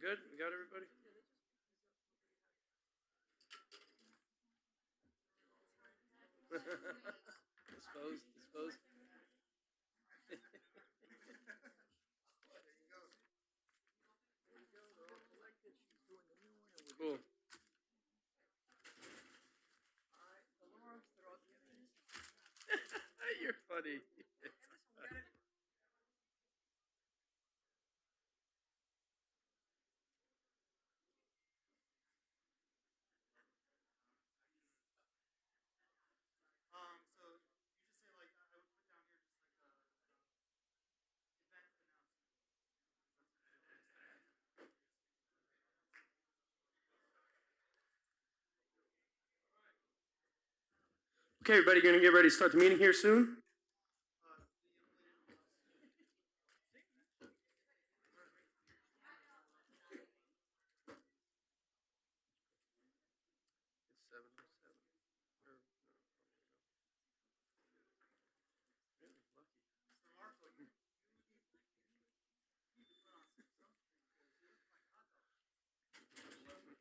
good? We got everybody? Disposed. Cool. You're funny. Okay, everybody, gonna get ready to start the meeting here soon. It's 7:07.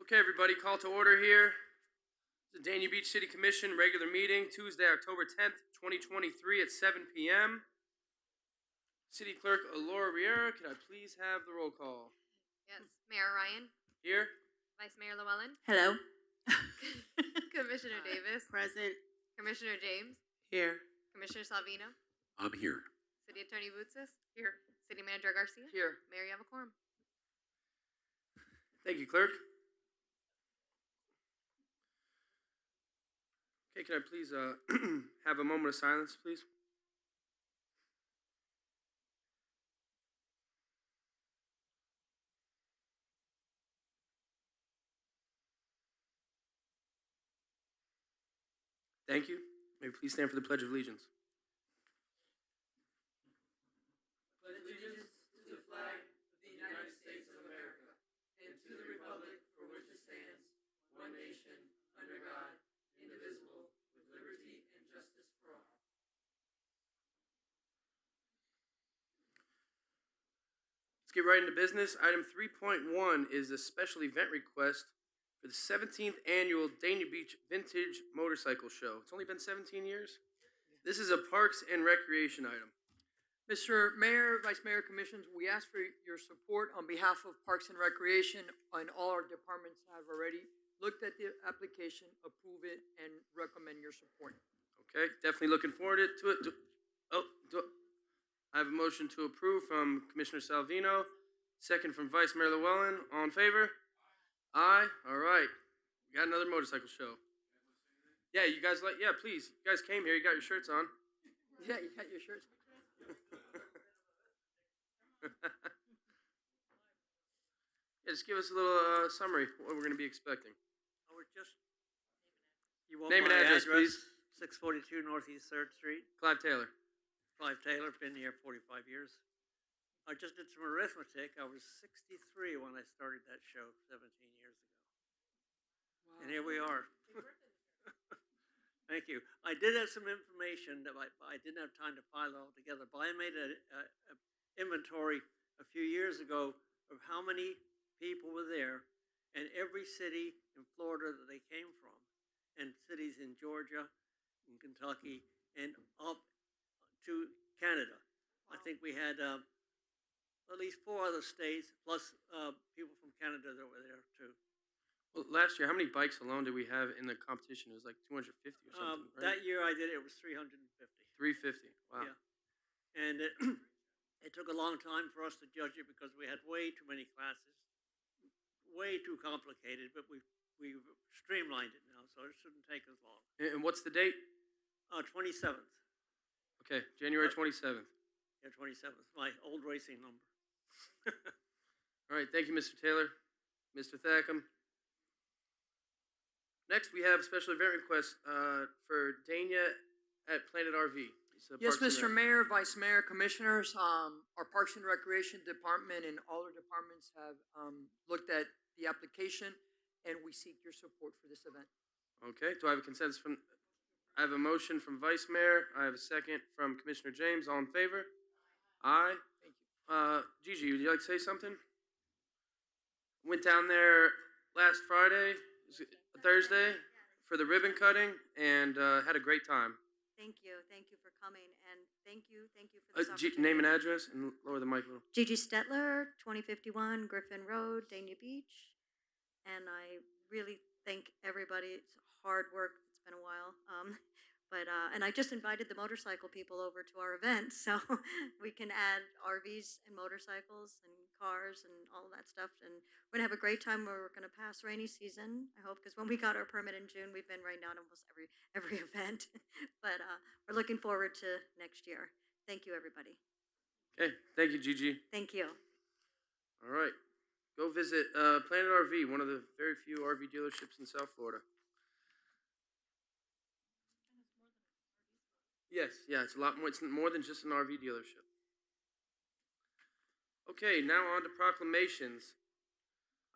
Okay, everybody, call to order here. The Dania Beach City Commission regular meeting, Tuesday, October 10th, 2023 at 7 p.m. City Clerk Alora Riera, could I please have the roll call? Yes, Mayor Ryan, Here. Vice Mayor Llewellyn, Hello. Commissioner Davis, Present. Commissioner James, Here. Commissioner Salvino, I'm here. City Attorney Bootsas, here, City Manager Garcia, Here. Mayor, you have a quorum. Thank you, Clerk. Okay, can I please have a moment of silence, please? Thank you. May we please stand for the Pledge of Allegiance. Pledge allegiance to the flag of the United States of America and to the republic for which it stands, one nation, under God, indivisible, with liberty and justice for all. Let's get right into business. Item 3.1 is a special event request for the 17th annual Dania Beach Vintage Motorcycle Show. It's only been 17 years. This is a Parks and Recreation item. Mr. Mayor, Vice Mayor, Commissions, we ask for your support on behalf of Parks and Recreation, and all our departments have already looked at the application, approve it, and recommend your support. Okay, definitely looking forward to it. I have a motion to approve from Commissioner Salvino, second from Vice Mayor Llewellyn. All in favor? Aye. All right. We got another motorcycle show. Yeah, you guys please. You guys came here. You got your shirts on. Yeah, you got your shirts. Yeah, just give us a little summary of what we're going to be expecting. We're just, you want Name and my address, please. 642 Northeast 3rd Street. Clive Taylor. Clive Taylor, been here 45 years. I just did some arithmetic. I was 63 when I started that show 17 years ago. Wow. And here we are. Thank you. I did have some information that I didn't have time to file it all together, but I made an inventory a few years ago of how many people were there, and every city in Florida that they came from, and cities in Georgia, in Kentucky, and up to Canada. Wow. I think we had at least 4 other states, plus people from Canada that were there too. Well, last year, how many bikes alone did we have in the competition? It was like 250 or something, right? That year I did it was 350. 350, wow. Yeah. And it took a long time for us to judge it because we had way too many classes, way too complicated, but we've streamlined it now, so it shouldn't take as long. And what's the date? 27th. Okay, January 27th. Yeah, 27th, my old racing number. All right, thank you, Mr. Taylor. Mr. Thackham. Next, we have a special event request for Dania at Planet RV. Yes, Mr. Mayor, Vice Mayor, Commissioners, our Parks and Recreation Department and all our departments have looked at the application, and we seek your support for this event. Okay, do I have a consensus from, I have a motion from Vice Mayor, I have a second from Commissioner James, all in favor? Aye. Thank you. Gigi, would you like to say something? Went down there last Friday, Thursday, for the ribbon cutting, and had a great time. Thank you for coming, and thank you for this Name and opportunity. address, and lower the mic a little. Gigi Stetler, 2051 Griffin Road, Dania Beach, and I really thank everybody. It's hard work. It's been a while, and I just invited the motorcycle people over to our event, so we can add RVs and motorcycles and cars and all of that stuff. And we're gonna have a great time. We're gonna pass rainy season, I hope, because when we got our permit in June, we've been right down almost every event. But we're looking forward to next year. Thank you, everybody. Okay, thank you, Gigi. Thank you. All right, go visit Planet RV, one of the very few RV dealerships in South Florida. Yes, yeah, it's a lot more. It's more than just an RV dealership. Okay, now on to proclamations.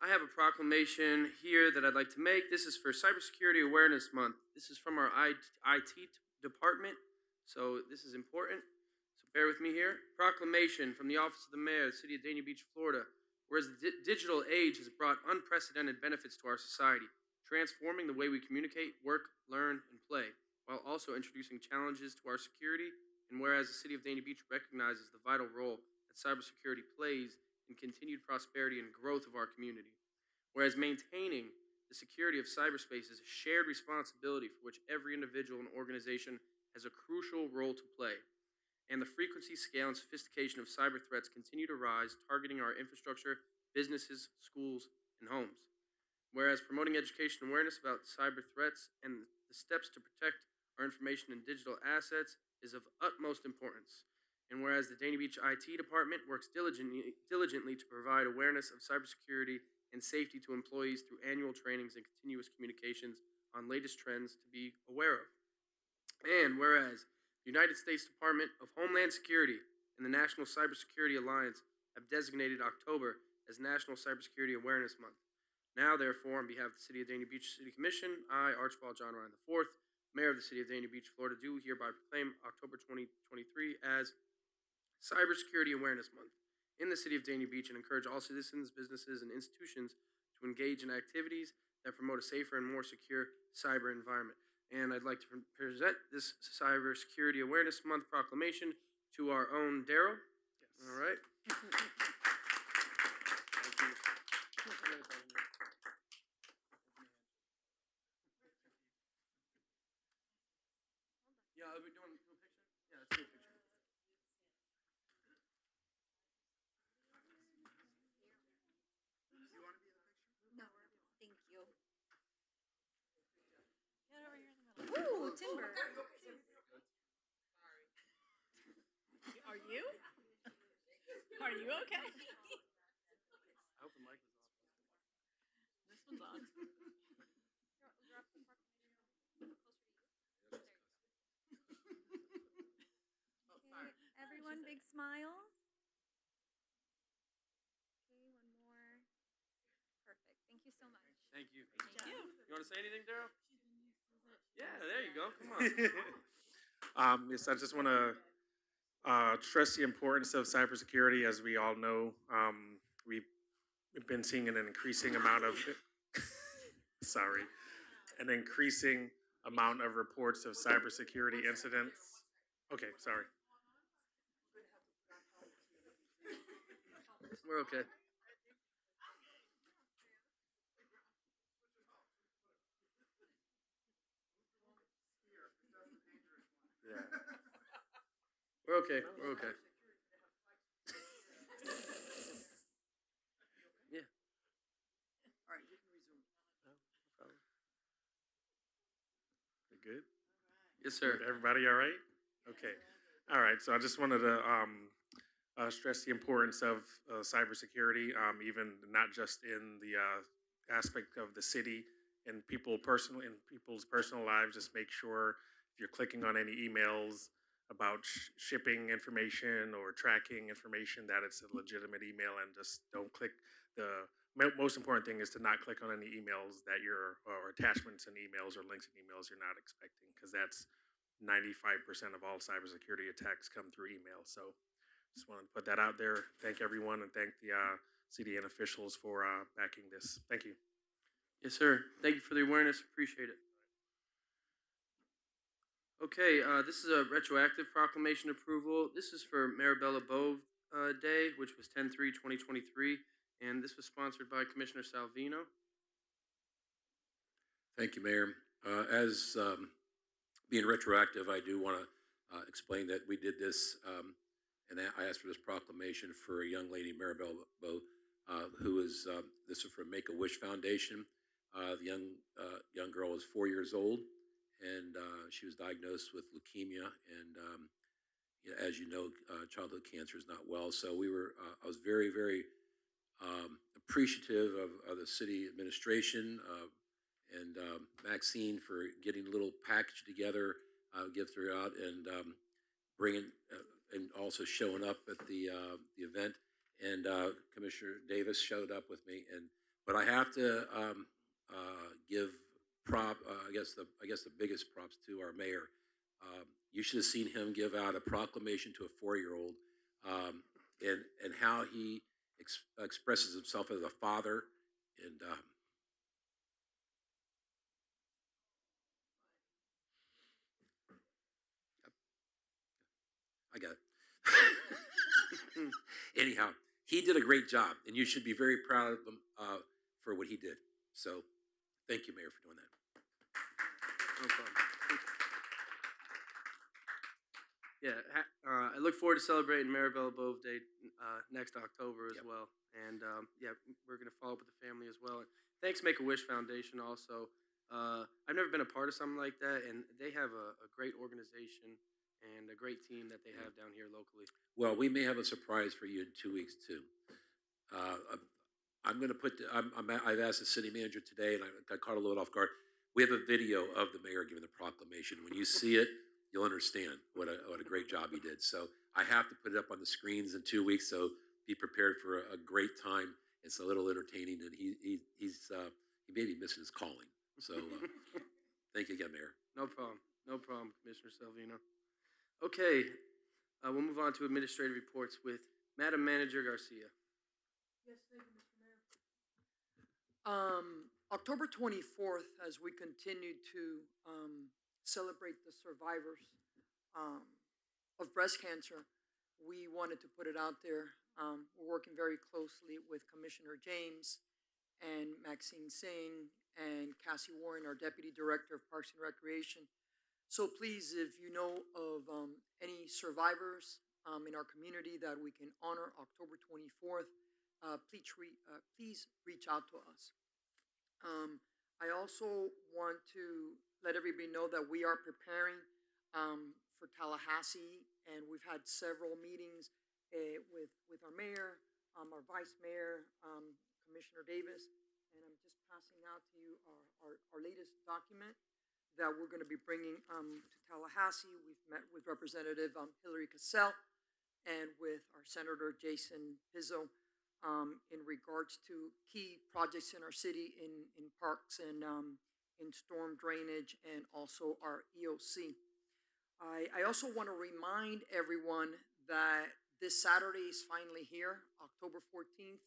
I have a proclamation here that I'd like to make. This is for Cybersecurity Awareness Month. This is from our IT department, so this is important. So bear with me here. Proclamation from the Office of the Mayor, the City of Dania Beach, Florida. Whereas the digital age has brought unprecedented benefits to our society, transforming the way we communicate, work, learn, and play, while also introducing challenges to our security. And whereas the City of Dania Beach recognizes the vital role that cybersecurity plays in continued prosperity and growth of our community. Whereas maintaining the security of cyberspace is a shared responsibility for which every individual and organization has a crucial role to play. And the frequency, scale, and sophistication of cyber threats continue to rise, targeting our infrastructure, businesses, schools, and homes. Whereas promoting education and awareness about cyber threats and the steps to protect our information and digital assets is of utmost importance. And whereas the Dania Beach IT department works diligently to provide awareness of cybersecurity and safety to employees through annual trainings and continuous communications on latest trends to be aware of. And whereas the United States Department of Homeland Security and the National Cybersecurity Alliance have designated October as National Cybersecurity Awareness Month. Now, therefore, on behalf of the City of Dania Beach City Commission, I, Archibald John Ryan IV, Mayor of the City of Dania Beach, Florida, do hereby proclaim October 2023 as Cybersecurity Awareness Month in the City of Dania Beach and encourage all citizens, businesses, and institutions to engage in activities that promote a safer and more secure cyber environment. And I'd like to present this Cybersecurity Awareness Month proclamation to our own Daryl. Yes. All right. Yeah, are we doing a picture? Yeah, let's do a picture. No, thank you. Ooh, timber. Are you? Are you okay? I hope the mic was off. This one's on. Everyone, big smile. Okay, one more. Perfect. Thank you so much. Thank you. Thank you. You want to say anything, Daryl? Yeah, there you go. Come on. Yes, I just want to stress the importance of cybersecurity. As we all know, we've been seeing an increasing amount of an increasing amount of reports of cybersecurity incidents. Okay, sorry. We're okay. Yeah. We're okay. We're okay. Yeah. All right, you can resume. You good? Yes, sir. Everybody all right? Okay. All right. So I just wanted to stress the importance of cybersecurity, even not just in the aspect of the city and people's personal lives. Just make sure if you're clicking on any emails about shipping information or tracking information that it's a legitimate email, and just don't click the most important thing is to not click on any emails that or attachments and emails or links in emails you're not expecting, because that's 95% of all cybersecurity attacks come through email. So Just wanted to put that out there. Thank everyone and thank the CDN officials for backing this. Thank you. Yes, sir. Thank you for the awareness. Appreciate it. Okay, this is a retroactive proclamation approval. This is for Maribel Above Day, which was 10/3/2023, and this was sponsored by Commissioner Salvino. Thank you, Mayor. As being retroactive, I do want to explain that we did this, and I asked for this proclamation for a young lady, Maribel Bo, who is, this is from Make-A-Wish Foundation. The young girl is 4 years old, and she was diagnosed with leukemia, and as you know, childhood cancer is not well. So I was very, very appreciative of the city administration and Maxine for getting a little package together, give throughout, and bringing and also showing up at the event. And Commissioner Davis showed up with me, but I have to give I guess the biggest props to our mayor. You should have seen him give out a proclamation to a 4-year-old, and how he expresses himself as a father, and I got it. Anyhow, he did a great job, and you should be very proud of him for what he did. So, thank you, Mayor, for doing that. No problem. Yeah, I look forward to celebrating Maribel Above Day next October as Yep. well. And yeah, we're going to follow up with the family as well. And thanks Make-A-Wish Foundation also. I've never been a part of something like that, and they have a great organization and a great team that they have down here locally. Well, we may have a surprise for you in 2 weeks too. I'm going to put. I've asked the city manager today, and I got caught a little off guard. We have a video of the mayor giving the proclamation. When you see it, you'll understand what a great job he did. So I have to put it up on the screens in 2 weeks. So be prepared for a great time. It's a little entertaining, and he may be missing his calling. So thank you again, Mayor. No problem. No problem, Commissioner Salvino. Okay, we'll move on to administrative reports with Madam Manager Garcia. Yes, thank you, Mr. Mayor. October 24th, as we continue to celebrate the survivors of breast cancer, we wanted to put it out there. We're working very closely with Commissioner James and Maxine Singh and Cassie Warren, our Deputy Director of Parks and Recreation. So please, if you know of any survivors in our community that we can honor October 24th, please reach out to us. I also want to let everybody know that we are preparing for Tallahassee, and we've had several meetings with our mayor, our vice mayor, Commissioner Davis, and I'm just passing out to you our latest document that we're going to be bringing to Tallahassee. We've met with Representative Hillary Cassell and with our Senator Jason Pizzo in regards to key projects in our city in parks and in storm drainage and also our EOC. I also want to remind everyone that this Saturday is finally here, October 14th,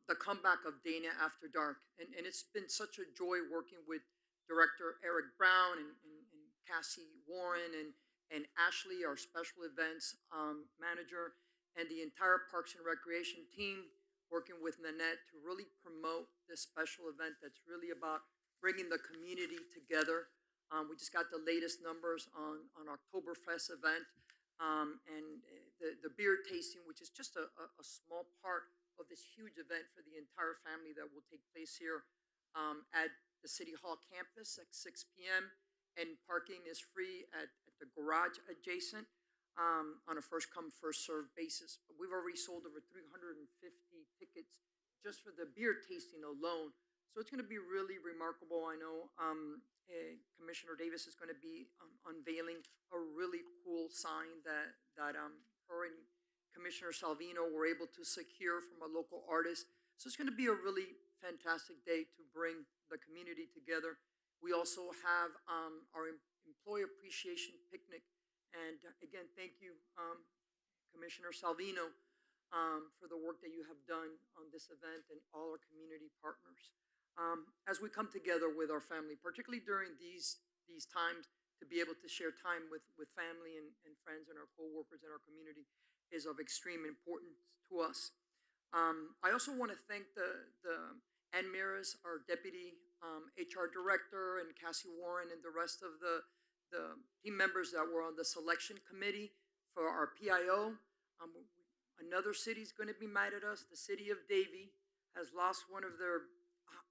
the comeback of Dana After Dark. And it's been such a joy working with Director Eric Brown and Cassie Warren and Ashley, our special events manager, and the entire Parks and Recreation team, working with Nanette to really promote this special event that's really about bringing the community together. We just got the latest numbers on Oktoberfest event, and the beer tasting, which is just a small part of this huge event for the entire family that will take place here at the City Hall campus at 6 p.m. And parking is free at the garage adjacent on a first-come, first-served basis. But we've already sold over 350 tickets just for the beer tasting alone. So it's going to be really remarkable. I know Commissioner Davis is going to be unveiling a really cool sign that her and Commissioner Salvino were able to secure from a local artist. So it's going to be a really fantastic day to bring the community together. We also have our employee appreciation picnic. And again, thank you, Commissioner Salvino, for the work that you have done on this event and all our community partners. As we come together with our family, particularly during these times, to be able to share time with family and friends and our coworkers in our community is of extreme importance to us. I also want to thank the Ann Miras, our deputy HR director, and Cassie Warren and the rest of the team members that were on the selection committee for our PIO. Another city is going to be mad at us. The city of Davie has lost one of their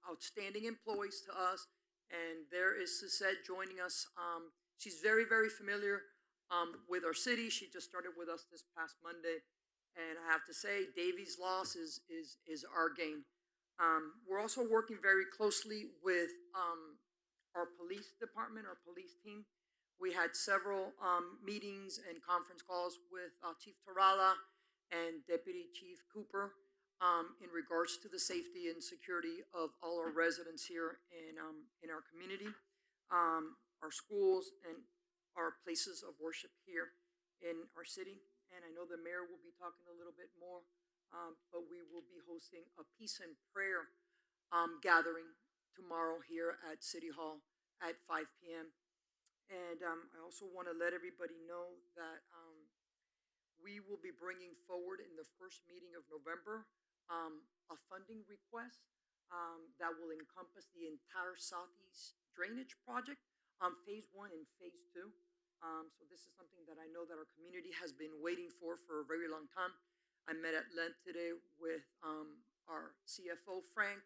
outstanding employees to us, and there is Suzette joining us. She's very, very familiar with our city. She just started with us this past Monday, and I have to say, Davie's loss is our gain. We're also working very closely with our police department, our police team. We had several meetings and conference calls with Chief Tarala and Deputy Chief Cooper in regards to the safety and security of all our residents here in our community, our schools, and our places of worship here in our city. And I know the mayor will be talking a little bit more, but we will be hosting a peace and prayer gathering tomorrow here at City Hall at 5 p.m. And I also want to let everybody know that we will be bringing forward in the first meeting of November a funding request that will encompass the entire Southeast Drainage Project on Phase 1 and Phase 2. So this is something that I know that our community has been waiting for a very long time. I met at length today with our CFO, Frank,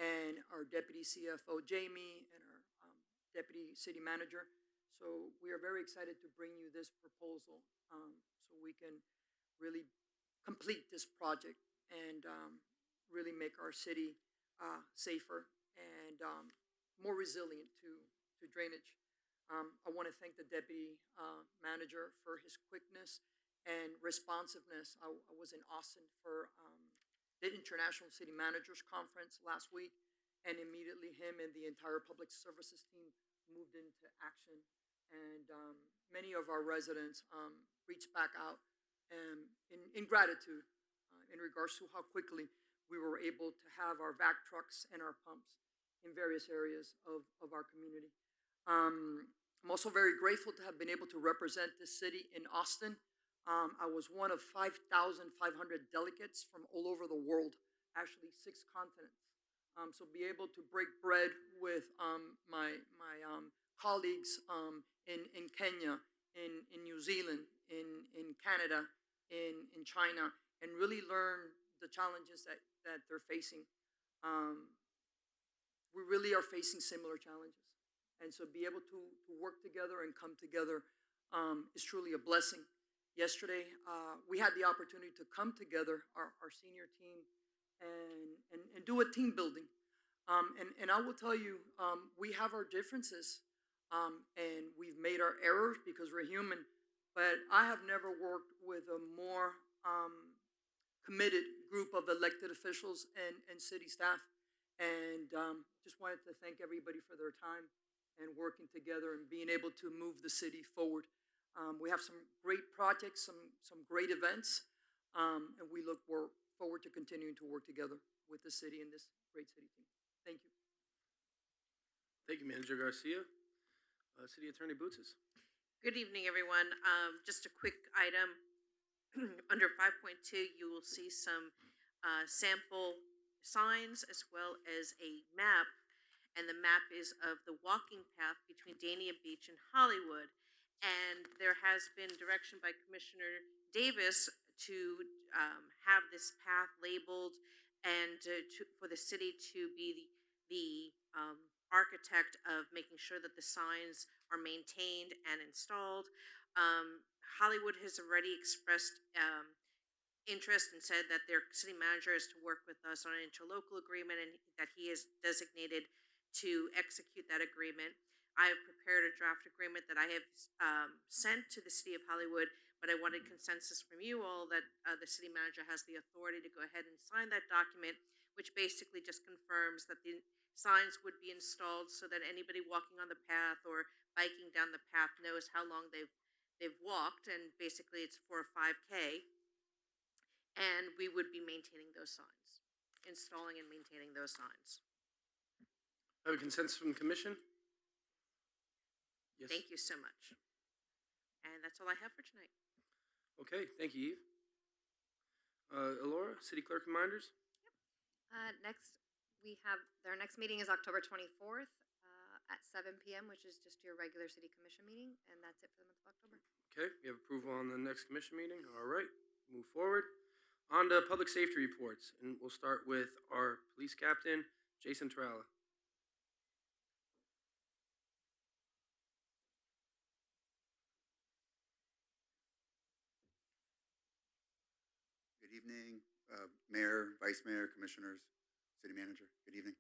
and our Deputy CFO, Jamie, and our Deputy City Manager. So we are very excited to bring you this proposal so we can really complete this project and really make our city safer and more resilient to drainage. I want to thank the Deputy Manager for his quickness and responsiveness. I was in Austin for the International City Managers Conference last week, and immediately him and the entire public services team moved into action. And many of our residents reached back out in gratitude in regards to how quickly we were able to have our vac trucks and our pumps in various areas of our community. I'm also very grateful to have been able to represent this city in Austin. I was one of 5,500 delegates from all over the world, actually 6 continents. So be able to break bread with my colleagues in Kenya, in New Zealand, in Canada, in China, and really learn the challenges that they're facing. We really are facing similar challenges. And so be able to work together and come together is truly a blessing. Yesterday, we had the opportunity to come together, our senior team, and do a team building. And I will tell you, we have our differences, and we've made our errors because we're human, but I have never worked with a more committed group of elected officials and city staff. And just wanted to thank everybody for their time and working together and being able to move the city forward. We have some great projects, some great events, and we look forward to continuing to work together with the city and this great city team. Thank you. Thank you, Manager Garcia. City Attorney Bootzes. Good evening, everyone. Just a quick item. Under 5.2, you will see some sample signs as well as a map. And the map is of the walking path between Dania Beach and Hollywood. And there has been direction by Commissioner Davis to have this path labeled and for the city to be the architect of making sure that the signs are maintained and installed. Hollywood has already expressed interest and said that their city manager is to work with us on an interlocal agreement and that he is designated to execute that agreement. I have prepared a draft agreement that I have sent to the city of Hollywood, but I wanted consensus from you all that the city manager has the authority to go ahead and sign that document, which basically just confirms that the signs would be installed so that anybody walking on the path or biking down the path knows how long they've they've walked, and basically it's for a 5K. And we would be maintaining those signs, installing and maintaining those signs. Have a consensus from the commission? Yes. Thank you so much. And that's all I have for tonight. Okay, thank you, Eve. Alora, city clerk reminders? Next, we have, our next meeting is October 24th at 7 p.m., which is just your regular city commission meeting, and that's it for the month of October. Okay, we have approval on the next commission meeting. All right, move forward. On to public safety reports, and we'll start with our police captain, Jason Terrella. Good evening, Mayor, Vice Mayor, Commissioners, City Manager. Good evening.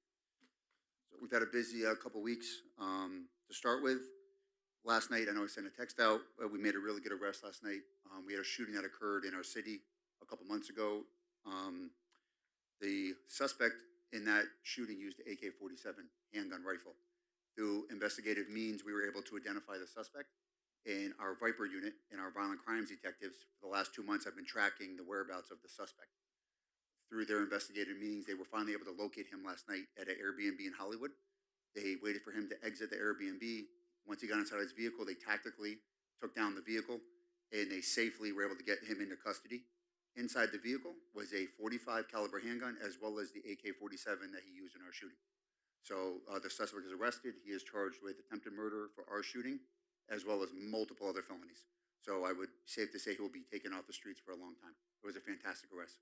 So we've had a busy couple weeks. To start with, last night, I know I sent a text out. We made a really good arrest last night. We had a shooting that occurred in our city a couple months ago. The suspect in that shooting used an AK-47 handgun rifle. Through investigative means, we were able to identify the suspect. And our Viper unit and our violent crimes detectives for the last 2 months have been tracking the whereabouts of the suspect. Through their investigative means, they were finally able to locate him last night at an Airbnb in Hollywood. They waited for him to exit the Airbnb. Once he got inside his vehicle, they tactically took down the vehicle, and they safely were able to get him into custody. Inside the vehicle was a .45 caliber handgun, as well as the AK-47 that he used in our shooting. So the suspect is arrested. He is charged with attempted murder for our shooting, as well as multiple other felonies. So I would safe to say he will be taken off the streets for a long time. It was a fantastic arrest.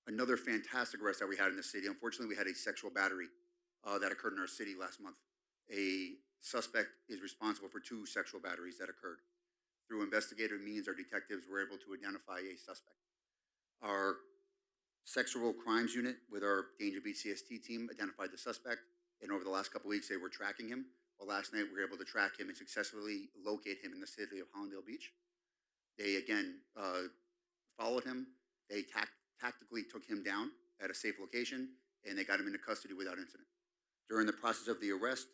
Another fantastic arrest that we had in the city, unfortunately, we had a sexual battery that occurred in our city last month. A suspect is responsible for 2 sexual batteries that occurred. Through investigative means, our detectives were able to identify a suspect. Our sexual crimes unit with our Danger Beach CST team identified the suspect, and over the last couple weeks, they were tracking him. Well, last night, we were able to track him and successfully locate him in the city of Hollandale Beach. They, again, followed him. They tactically took him down at a safe location, and they got him into custody without incident. During the process of the arrest,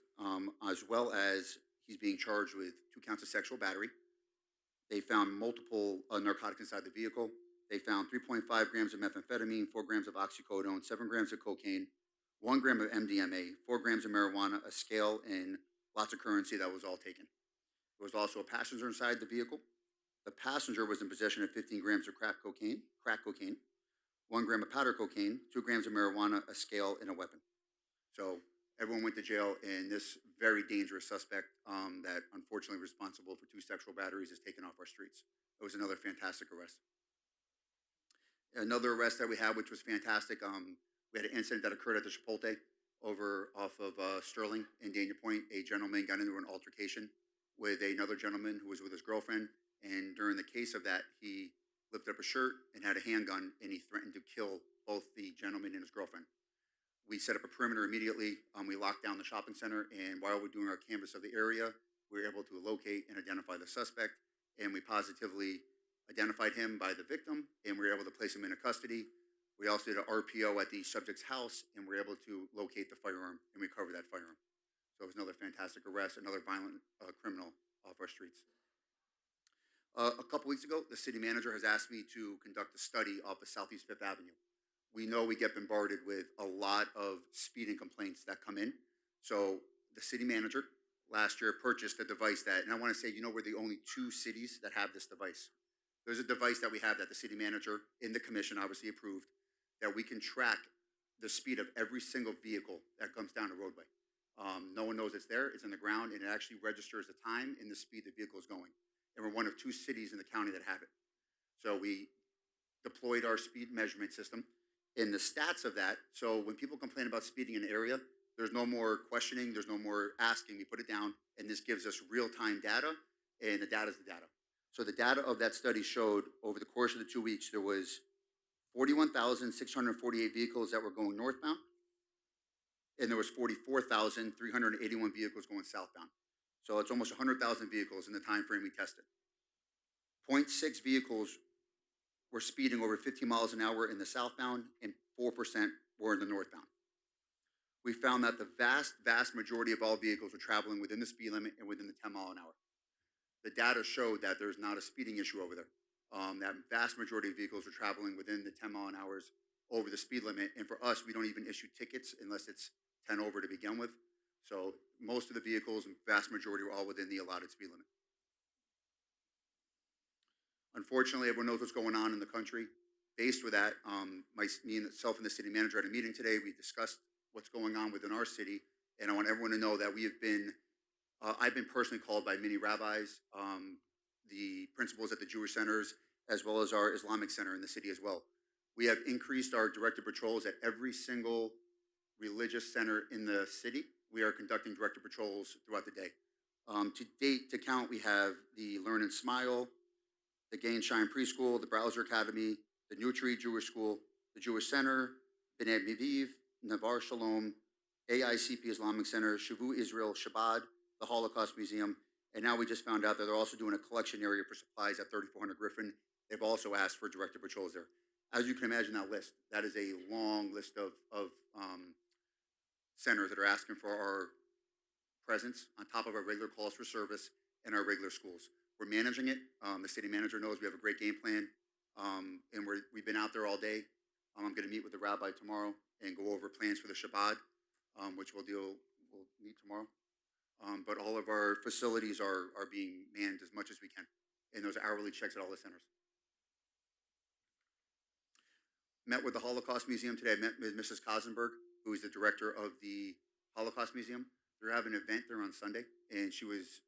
as well as he's being charged with 2 counts of sexual battery, they found multiple narcotics inside the vehicle. They found 3.5 grams of methamphetamine, 4 grams of oxycodone, 7 grams of cocaine, 1 gram of MDMA, 4 grams of marijuana, a scale, and lots of currency that was all taken. There was also a passenger inside the vehicle. The passenger was in possession of 15 grams of crack cocaine, 1 gram of powder cocaine, 2 grams of marijuana, a scale, and a weapon. So everyone went to jail, and this very dangerous suspect that unfortunately was responsible for 2 sexual batteries is taken off our streets. It was another fantastic arrest. Another arrest that we had, which was fantastic, we had an incident that occurred at the Chipotle over off of Sterling and Dania Point. A gentleman got into an altercation with another gentleman who was with his girlfriend, and during the case of that, he lifted up a shirt and had a handgun, and he threatened to kill both the gentleman and his girlfriend. We set up a perimeter immediately. We locked down the shopping center, and while we're doing our canvass of the area, we were able to locate and identify the suspect, and we positively identified him by the victim, and we were able to place him into custody. We also did an RPO at the subject's house, and we were able to locate the firearm and recover that firearm. So it was another fantastic arrest, another violent criminal off our streets. A couple weeks ago, the city manager has asked me to conduct a study off of Southeast Fifth Avenue. We know we get bombarded with a lot of speeding complaints that come in. So the city manager last year purchased a device that, and I want to say, we're the only 2 cities that have this device. There's a device that we have that the city manager in the commission obviously approved, that we can track the speed of every single vehicle that comes down the roadway. No one knows it's there, it's in the ground, and it actually registers the time and the speed the vehicle is going. And we're one of 2 cities in the county that have it. So we deployed our speed measurement system. In the stats of that, so when people complain about speeding in an area, there's no more questioning, there's no more asking, we put it down, and this gives us real-time data, and the data is the data. So the data of that study showed over the course of the 2 weeks, there was 41,648 vehicles that were going northbound, and there was 44,381 vehicles going southbound. So it's almost 100,000 vehicles in the time frame we tested. 0.6 vehicles were speeding over 15 miles an hour in the southbound, and 4% were in the northbound. We found that the vast majority of all vehicles were traveling within the speed limit and within the 10 mile an hour. the data showed that there's not a speeding issue over there. That vast majority of vehicles are traveling within the 10 mile an hours over the speed limit. And for us, we don't even issue tickets unless it's 10 over to begin with. So most of the vehicles, vast majority, are all within the allotted speed limit. Unfortunately, everyone knows what's going on in the country. Based with that, me and myself and the city manager at a meeting today, we discussed what's going on within our city. And I want everyone to know that we have been, I've been personally called by many rabbis, the principals at the Jewish centers, as well as our Islamic center in the city as well. We have increased our directed patrols at every single religious center in the city. We are conducting directed patrols throughout the day. To date, to count, we have the Learn and Smile, the Gain Shine Preschool, the Browser Academy, the Nutri Jewish School, the Jewish Center, B'nai Miviv, Navar Shalom, AICP Islamic Center, Shavu Israel, Shabbat, the Holocaust Museum, and now we just found out that they're also doing a collection area for supplies at 3400 Griffin. They've also asked for directed patrols there. As you can imagine, that list, that is a long list of centers that are asking for our presence on top of our regular calls for service and our regular schools. We're managing it. The city manager knows we have a great game plan, and we've been out there all day. I'm going to meet with the rabbi tomorrow and go over plans for the Shabbat, which we'll meet tomorrow. But all of our facilities are being manned as much as we can, and those hourly checks at all the centers. Met with the Holocaust Museum today. I met with Mrs. Kosenberg, who is the director of the Holocaust Museum. They're having an event there on Sunday, and she was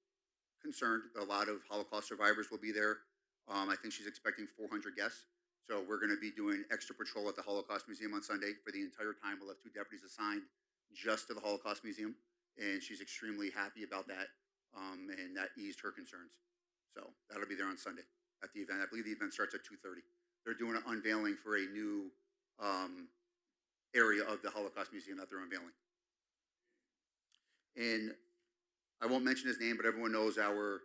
concerned. A lot of Holocaust survivors will be there. I think she's expecting 400 guests. So we're going to be doing extra patrol at the Holocaust Museum on Sunday for the entire time. We'll have 2 deputies assigned just to the Holocaust Museum, and she's extremely happy about that, and that eased her concerns. So that'll be there on Sunday at the event. I believe the event starts at 2:30. They're doing an unveiling for a new area of the Holocaust Museum that they're unveiling. And I won't mention his name, but everyone knows our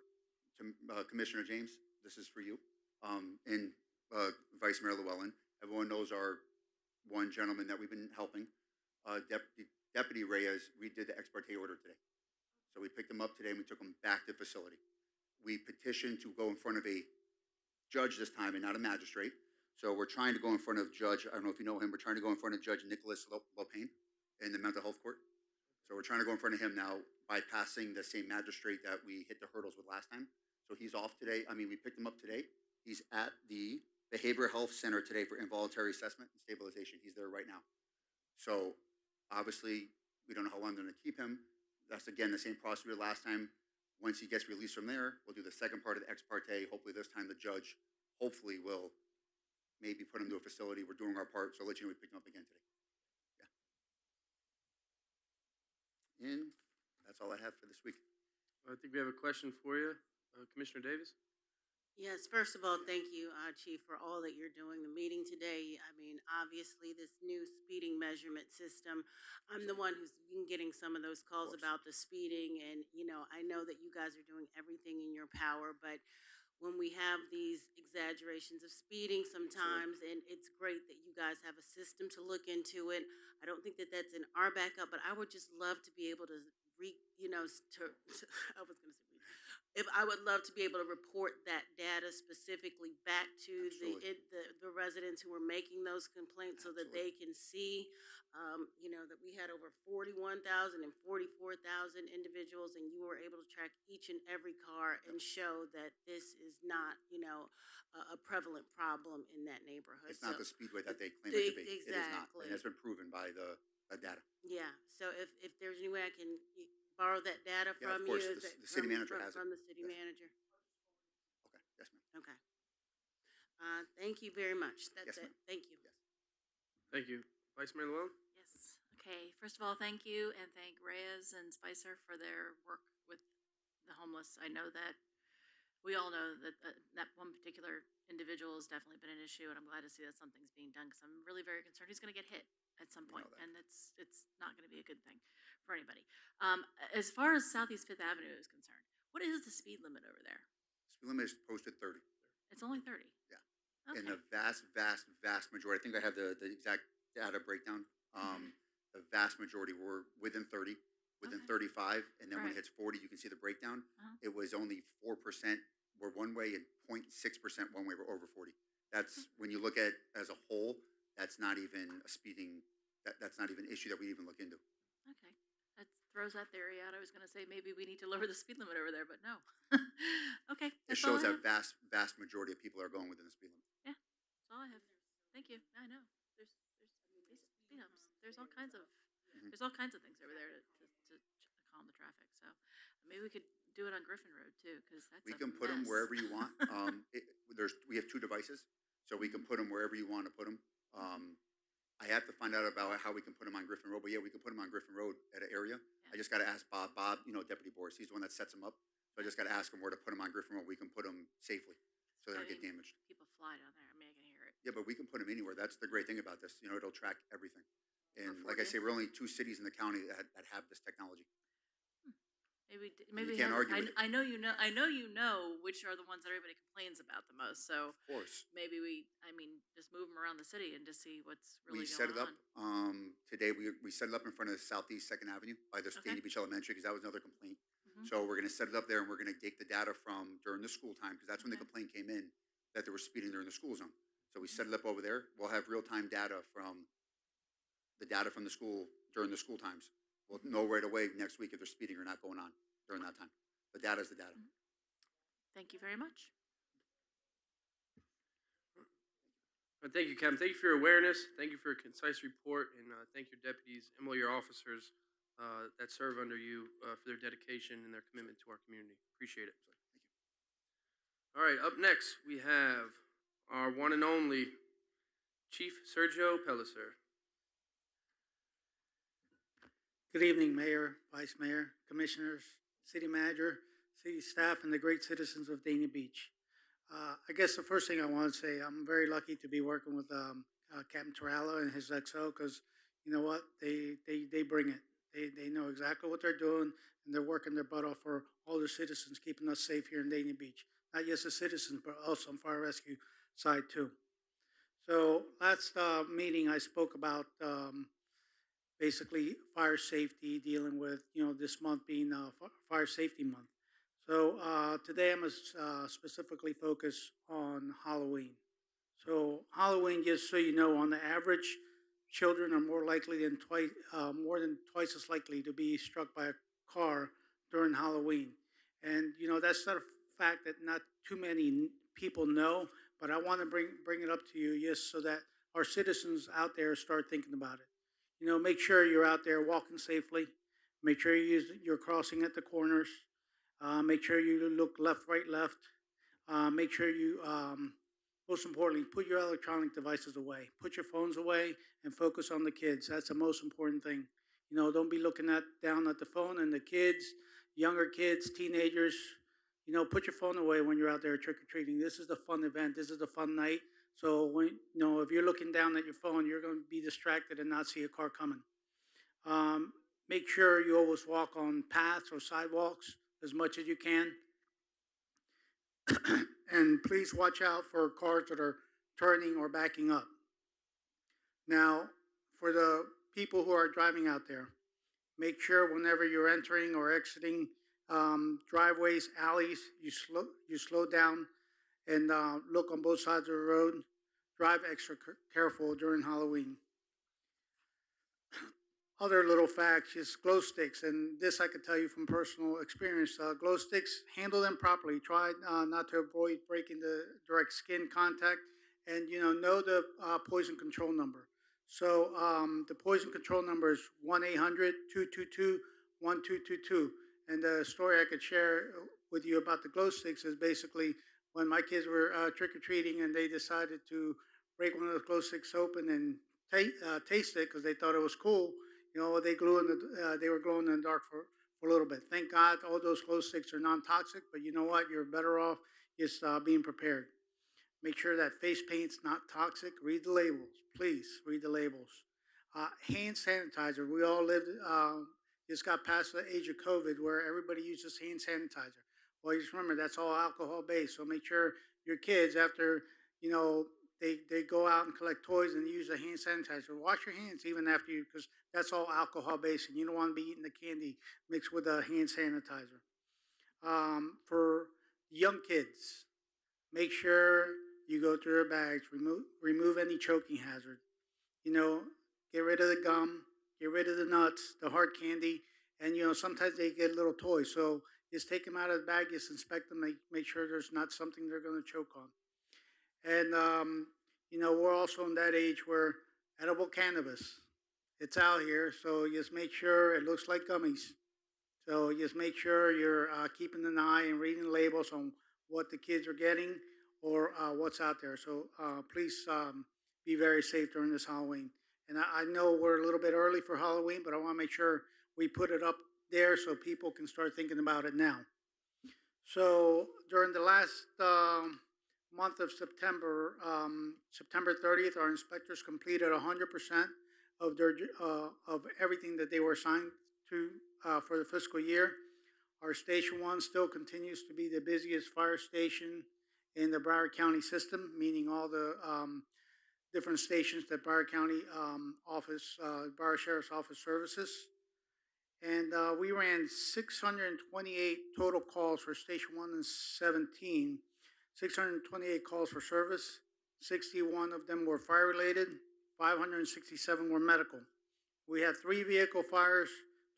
Commissioner James. This is for you. And Vice Mayor Llewellyn. Everyone knows our one gentleman that we've been helping. Deputy Reyes redid the ex parte order today. So we picked him up today and we took him back to the facility. We petitioned to go in front of a judge this time and not a magistrate. So we're trying to go in front of Judge, I don't know if you know him, we're trying to go in front of Judge Nicholas Lopane in the mental health court. So we're trying to go in front of him now, bypassing the same magistrate that we hit the hurdles with last time. So he's off today. I mean, we picked him up today. He's at the Behavioral Health Center today for involuntary assessment and stabilization. He's there right now. So obviously, we don't know how long they're going to keep him. That's, again, the same process we did last time. Once he gets released from there, we'll do the second part of the ex parte. Hopefully this time the judge hopefully will maybe put him to a facility. We're doing our part, so I'll let you know we picked him up again today. Yeah. And that's all I have for this week. I think we have a question for you, Commissioner Davis. Yes, first of all, thank you, Chief, for all that you're doing. The meeting today, I mean, obviously, this new speeding measurement system, I'm the one who's been getting some of those calls about the speeding, and, you know, I know that you guys are doing everything in your power, but when we have these exaggerations of speeding sometimes, and it's great that you guys have a system to look into it. I don't think that that's in our backup, but I would just love to be able to I was going to say, if I would love to be able to report that data specifically back to the residents who were making those complaints, so that they can see, that we had over 41,000 and 44,000 individuals, and you were able to track each and every car and show that this is not, a prevalent problem in that neighborhood. It's not the speedway that they claim it to be. Exactly. It is not, and it's been proven by the data. Yeah. So if there's any way I can borrow that data from of course. you, The city manager has it. From the city manager. Okay. Yes, ma'am. Okay. Thank you very much. That's Yes, it. ma'am. Thank you. Yes. Thank you. Vice Mayor Llewellyn? Yes. Okay. First of all, thank you, and thank Reyes and Spicer for their work with the homeless. I know that we all know that that one particular individual has definitely been an issue, and I'm glad to see that something's being done, because I'm really very concerned he's going to get hit at some point, and it's not going to be a good thing for anybody. As far as Southeast Fifth Avenue is concerned, what is the speed limit over there? Speed limit is posted 30. It's only 30. Yeah. Okay. And the vast majority, I think I have the exact data breakdown. The vast majority were within 30. within Okay. 35, and then when it Right. hits 40, you can see the breakdown. Uh-huh. It was only 4% were one way and 0.6% one way were over 40. That's when you look at as a whole, that's not even a speeding, that's not even an issue that we even look into. Okay. That throws that theory out. I was going to say maybe we need to lower the speed limit over there, but no. Okay. It That's all shows I that have. vast majority of people are going within the speed limit. That's all I have. Thank you. I know. There's these speed humps. There's all kinds of Mhm. there's all kinds of things over there to calm the traffic. So maybe we could do it on Griffin Road too, because that's We a can put them mess. wherever you want. We have two devices, so we can put them wherever you want to put them. I have to find out about how we can put them on Griffin Road, but yeah, we can put them on Griffin Road at an area. I Yeah. just got to ask Bob. Bob, Deputy Boris, he's the one that sets them up. So I just got to ask him where to put them on Griffin Road. We can put them safely, so they I don't get mean, damaged. people fly down there. I mean, I can hear it. Yeah, but we can put them anywhere. That's the great thing about this. It'll track everything. And like I say, 40th? we're only two cities in the county that have this technology. Maybe can't argue with it. I know you know. I know you know which are the ones that everybody complains about the most. So Of course. maybe just move them around the city and just see what's really We going set it up on. today. We set it up in front of Southeast Second Avenue by the Okay. Dania Beach Elementary because that was another complaint. Mhm. So we're going to set it up there and we're going to take the data from during the school time because that's when the Okay. complaint came in that they were speeding during the school zone. So we set it up over there. We'll have real time data from the school during the school times. We'll know right away next week if they're speeding or not going on during that time. The data is the data. Thank you very much. Thank you, Captain. Thank you for your awareness. Thank you for a concise report, and thank your deputies and your officers that serve under you for their dedication and their commitment to our community. Appreciate it. All right, up next we have our one and only Chief Sergio Pellicer. Good evening, Mayor, Vice Mayor, Commissioners, City Manager, City staff, and the great citizens of Dania Beach. I guess the first thing I want to say, I'm very lucky to be working with Captain Torella and his XO because you know what, they bring it. They know exactly what they're doing, and they're working their butt off for all the citizens, keeping us safe here in Dania Beach. Not just the citizens, but also on fire rescue side too. So last meeting, I spoke about basically fire safety, dealing with this month being Fire Safety Month. So today I'm gonna specifically focus on Halloween. So Halloween, just so you know, on the average, children are more than twice as likely to be struck by a car during Halloween, and that's not a fact that not too many people know. But I want to bring it up to you, just so that our citizens out there start thinking about it. Make sure you're out there walking safely. Make sure you're crossing at the corners. Make sure you look left, right, left. Make sure you, most importantly, put your electronic devices away. Put your phones away and focus on the kids. That's the most important thing. Don't be looking down at the phone, and the kids, younger kids, teenagers. Put your phone away when you're out there trick or treating. This is the fun event. This is the fun night. So when if you're looking down at your phone, you're going to be distracted and not see a car coming. Make sure you always walk on paths or sidewalks as much as you can. And please watch out for cars that are turning or backing up. Now, for the people who are driving out there, make sure whenever you're entering or exiting driveways, alleys, you slow down and look on both sides of the road. Drive extra careful during Halloween. Other little facts is glow sticks, and this I can tell you from personal experience. Glow sticks, handle them properly. Try not to avoid breaking the direct skin contact, and know the poison control number. So the poison control number is 1-800-222-1222. And the story I could share with you about the glow sticks is basically when my kids were trick-or-treating and they decided to break one of those glow sticks open and taste it because they thought it was cool. They they were glowing in the dark for a little bit. Thank God all those glow sticks are non-toxic, but you know what? You're better off just being prepared. Make sure that face paint's not toxic. Read the labels. Please read the labels. Hand sanitizer. We all just got past the age of COVID where everybody uses hand sanitizer. Well, just remember, that's all alcohol based. So make sure your kids, after, they go out and collect toys and use a hand sanitizer. Wash your hands even after you, because that's all alcohol based, and you don't want to be eating the candy mixed with a hand sanitizer. For young kids, make sure you go through their bags, remove any choking hazard. You know, get rid of the gum, get rid of the nuts, the hard candy, and sometimes they get little toys. So just take them out of the bag, just inspect them, make sure there's not something they're going to choke on. And we're also in that age where edible cannabis, it's out here. So just make sure it looks like gummies. So just make sure you're keeping an eye and reading labels on what the kids are getting or what's out there. So please be very safe during this Halloween. And I know we're a little bit early for Halloween, but I want to make sure we put it up there so people can start thinking about it now. So during the last month of September, September 30th, our inspectors completed 100% of their of everything that they were assigned to for the fiscal year. Our Station 1 still continues to be the busiest fire station in the Broward County system, meaning all the different stations that Broward County Broward Sheriff's Office services. And we ran 628 total calls for Station 1 and 17, 628 calls for service, 61 of them were fire-related, 567 were medical. We had 3 vehicle fires,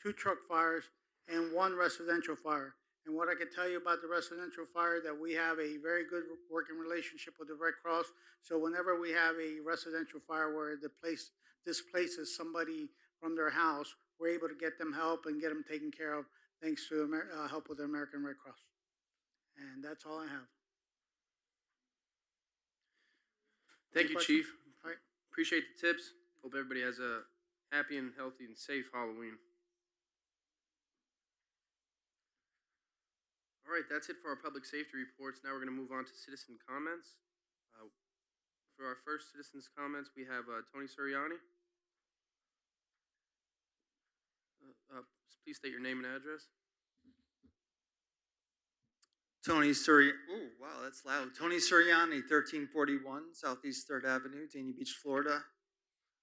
2 truck fires, and 1 residential fire. And what I can tell you about the residential fire, that we have a very good working relationship with the Red Cross. So whenever we have a residential fire where the place displaces somebody from their house, we're able to get them help and get them taken care of thanks to help with the American Red Cross. And that's all I have. Thank you, Chief. All right. Appreciate the tips. Hope everybody has a happy and healthy and safe Halloween. All right, that's it for our public safety reports. Now we're going to move on to citizen comments. For our first citizens' comments, we have Tony Suriani. Please state your name and address. Tony Suriani. Oh, wow, that's loud. Tony Suriani, 1341 Southeast 3rd Avenue, Dania Beach, Florida.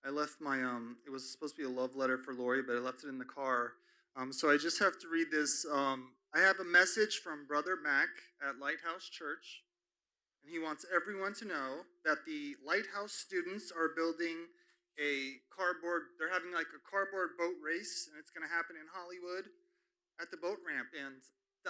I left my, it was supposed to be a love letter for Lori, but I left it in the car. So I just have to read this. I have a message from Brother Mac at Lighthouse Church, and he wants everyone to know that the Lighthouse students are building they're having like a cardboard boat race, and it's going to happen in Hollywood at the boat ramp. And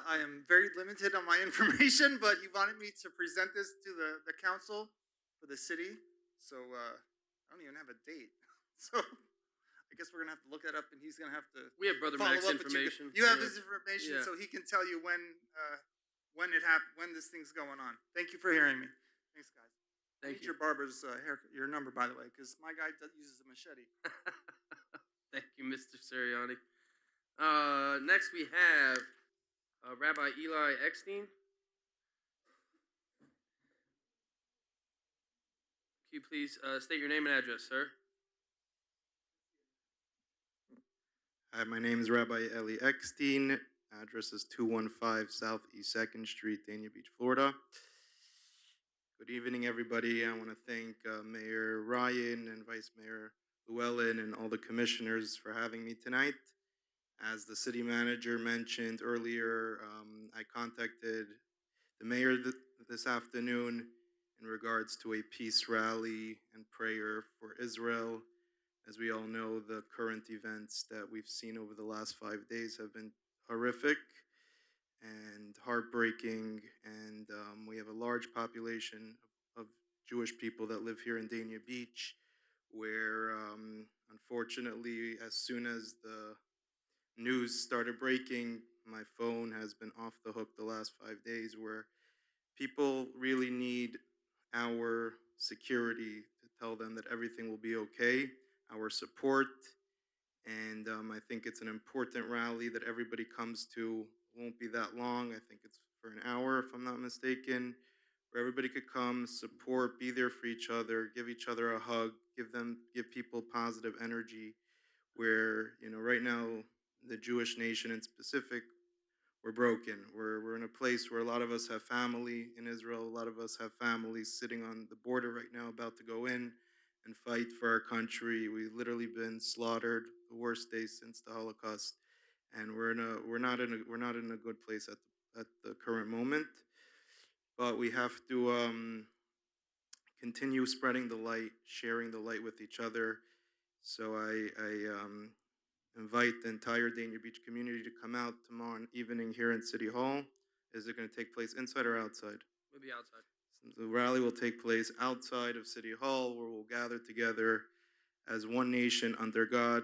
I am very limited on my information, but he wanted me to present this to the council for the city. So I don't even have a date. So I guess we're going to have to look that up, and he's going to have to We have Brother Mac's information. You have his information, so he can tell you when it happened, when this thing's going on. Thank you for hearing me. Thanks, guys. Thank you. Your barber's your number, by the way, because my guy uses a machete. Thank you, Mr. Suriani. Next we have Rabbi Eli Eckstein. Can you please state your name and address, sir? Hi, my name is Rabbi Eli Eckstein. Address is 215 Southeast 2nd Street, Dania Beach, Florida. Good evening, everybody. I want to thank Mayor Ryan and Vice Mayor Llewellyn and all the commissioners for having me tonight. As the city manager mentioned earlier, I contacted the mayor this afternoon in regards to a peace rally and prayer for Israel. As we all know, the current events that we've seen over the last 5 days have been horrific and heartbreaking, and we have a large population of Jewish people that live here in Dania Beach, where unfortunately, as soon as the news started breaking, my phone has been off the hook the last 5 days, where people really need our security to tell them that everything will be okay, our support, and I think it's an important rally that everybody comes to. It won't be that long. I think it's for an hour, if I'm not mistaken, where everybody could come, support, be there for each other, give each other a hug, give people positive energy. Where right now, the Jewish nation in specific, we're broken. We're in a place where a lot of us have family in Israel. A lot of us have families sitting on the border right now, about to go in and fight for our country. We've literally been slaughtered, the worst day since the Holocaust, and we're not in a good place at the current moment. But we have to continue spreading the light, sharing the light with each other. So I invite the entire Dania Beach community to come out tomorrow evening here in City Hall. Is it going to take place inside or outside? We'll be outside. The rally will take place outside of City Hall, where we'll gather together as one nation under God.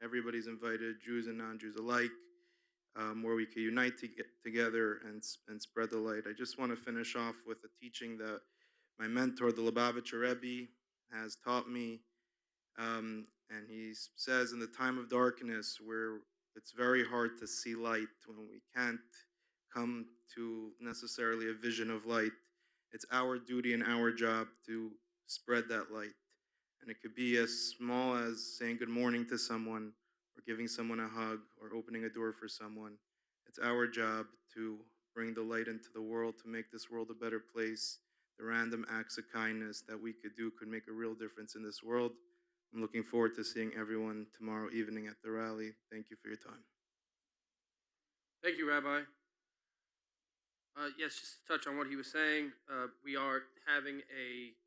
Everybody's invited, Jews and non-Jews alike, where we can unite together and spread the light. I just want to finish off with a teaching that my mentor, the Lubavitcher Rebbe, has taught me. And he says, in the time of darkness, where it's very hard to see light, when we can't come to necessarily a vision of light, it's our duty and our job to spread that light. And it could be as small as saying good morning to someone, or giving someone a hug, or opening a door for someone. It's our job to bring the light into the world, to make this world a better place. The random acts of kindness that we could do could make a real difference in this world. I'm looking forward to seeing everyone tomorrow evening at the rally. Thank you for your time. Thank you, Rabbi. Yes, just to touch on what he was saying, we are having a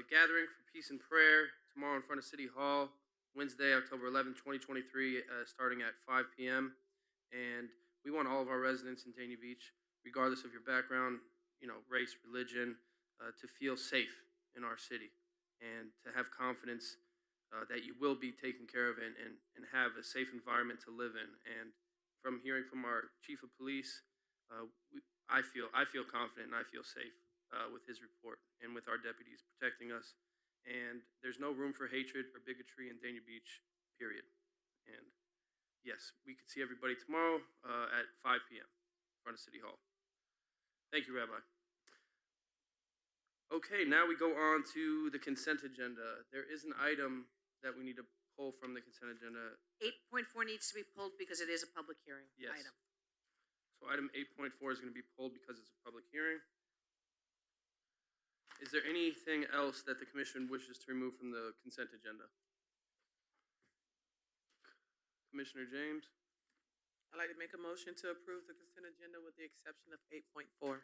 gathering for peace and prayer tomorrow in front of City Hall, Wednesday, October 11th, 2023, starting at 5 p.m. And we want all of our residents in Dania Beach, regardless of your background, race, religion, to feel safe in our city and to have confidence that you will be taken care of and have a safe environment to live in. And from hearing from our chief of police, I feel confident and I feel safe with his report and with our deputies protecting us. And there's no room for hatred or bigotry in Dania Beach, period. And yes, we could see everybody tomorrow at 5 p.m. in front of City Hall. Thank you, Rabbi. Okay, now we go on to the consent agenda. There is an item that we need to pull from the consent agenda. 8.4 needs to be pulled because it is a public hearing Yes. item. So item 8.4 is going to be pulled because it's a public hearing. Is there anything else that the commission wishes to remove from the consent agenda? Commissioner James? I'd like to make a motion to approve the consent agenda with the exception of 8.4.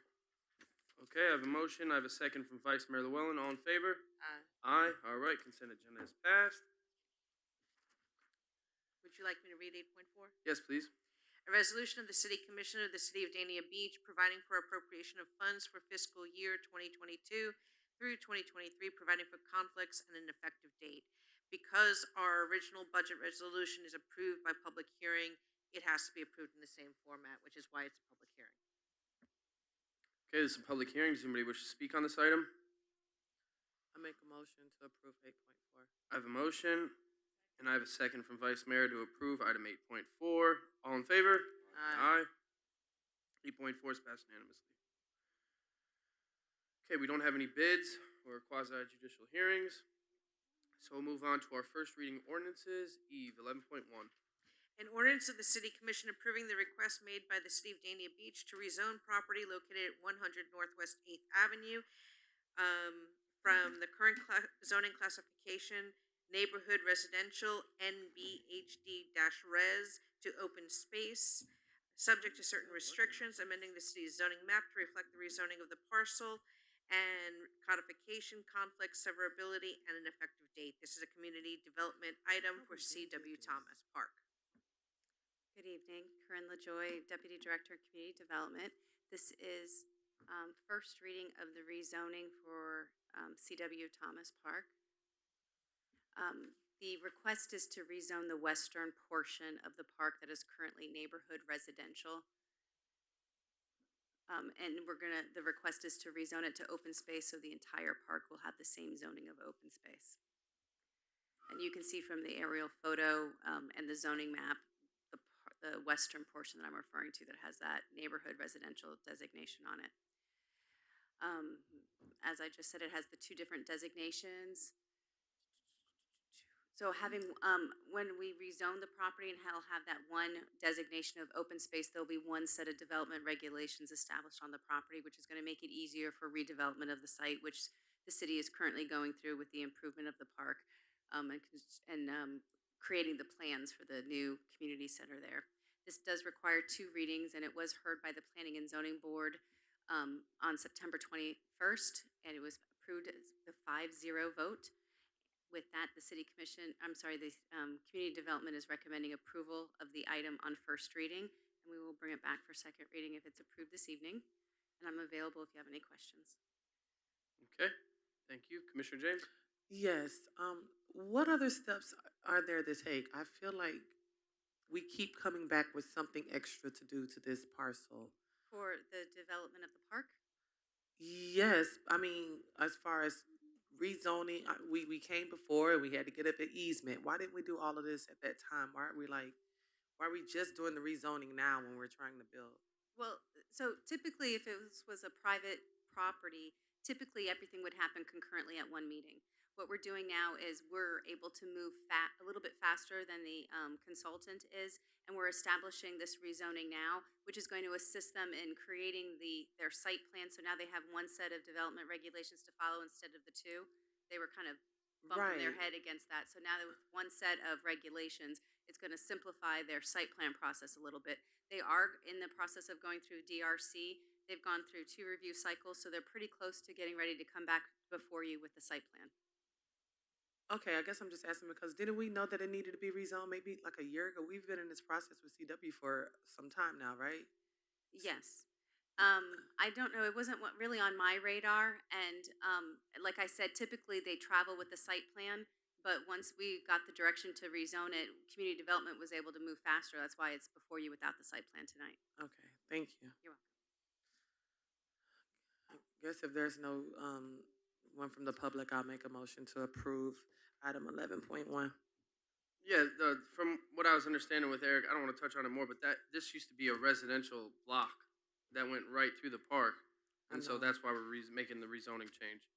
Okay, I have a motion. I have a second from Vice Mayor Llewellyn. All in favor? Aye. Aye. All right, consent agenda is passed. Would you like me to read 8.4? Yes, please. A resolution of the City Commission of the City of Dania Beach providing for appropriation of funds for fiscal year 2022 through 2023, providing for conflicts and an effective date. Because our original budget resolution is approved by public hearing, it has to be approved in the same format, which is why it's a public hearing. Okay, this is a public hearing. Does anybody wish to speak on this item? I make a motion to approve 8.4. I have a motion, and I have a second from Vice Mayor to approve item 8.4. All in favor? Aye. 8.4 is passed unanimously. Okay, we don't have any bids or quasi-judicial hearings, so we'll move on to our first reading ordinances. Eve, 11.1. An ordinance of the City Commission approving the request made by the City of Dania Beach to rezone property located at 100 Northwest 8th Avenue from the current zoning classification Neighborhood Residential NBHD-Res to open space, subject to certain restrictions, amending the city's zoning map to reflect the rezoning of the parcel and codification, conflict, severability, and an effective date. This is a community development item for C.W. Thomas Park. Good evening, Corinne LaJoy, Deputy Director of Community Development. This is first reading of the rezoning for C.W. Thomas Park. The request is to rezone the western portion of the park that is currently neighborhood residential. And the request is to rezone it to open space so the entire park will have the same zoning of open space. And you can see from the aerial photo and the zoning map, the western portion that I'm referring to that has that neighborhood residential designation on it. As I just said, it has the two different designations. So having, when we rezone the property and have that one designation of open space, there'll be one set of development regulations established on the property, which is gonna make it easier for redevelopment of the site, which the city is currently going through with the improvement of the park, and creating the plans for the new community center there. This does require 2 readings, and it was heard by the Planning and Zoning Board, on September 21st, and it was approved as the 5-0 vote. With that, the Community Development is recommending approval of the item on first reading, and we will bring it back for second reading if it's approved this evening. And I'm available if you have any questions. Okay, thank you. Commissioner James? Yes, what other steps are there to take? I feel like we keep coming back with something extra to do to this parcel. For the development of the park? Yes, I mean, as far as rezoning, we came before and we had to get up an easement. Why didn't we do all of this at that time? Why are we just doing the rezoning now when we're trying to build? Well, so typically if it was a private property, typically everything would happen concurrently at one meeting. What we're doing now is we're able to move a little bit faster than the consultant is, and we're establishing this rezoning now, which is going to assist them in creating their site plan. So now they have one set of development regulations to follow instead of the 2. They were kind of bumping their Right. head against that. So now that with one set of regulations, it's going to simplify their site plan process a little bit. They are in the process of going through DRC. They've gone through 2 review cycles, so they're pretty close to getting ready to come back before you with the site plan. Okay, I guess I'm just asking because didn't we know that it needed to be rezoned maybe like a year ago? We've been in this process with CW for some time now, right? Yes. I don't know, it wasn't really on my radar, and, like I said, typically they travel with the site plan, but once we got the direction to rezone it, community development was able to move faster, that's why it's before you without the site plan tonight. Okay, thank you. You're welcome. I guess if there's no one from the public, I'll make a motion to approve item 11.1. Yeah, from what I was understanding with Eric, I don't want to touch on it more, but this used to be a residential block that went right through the park, and so know. that's why we're making the rezoning change.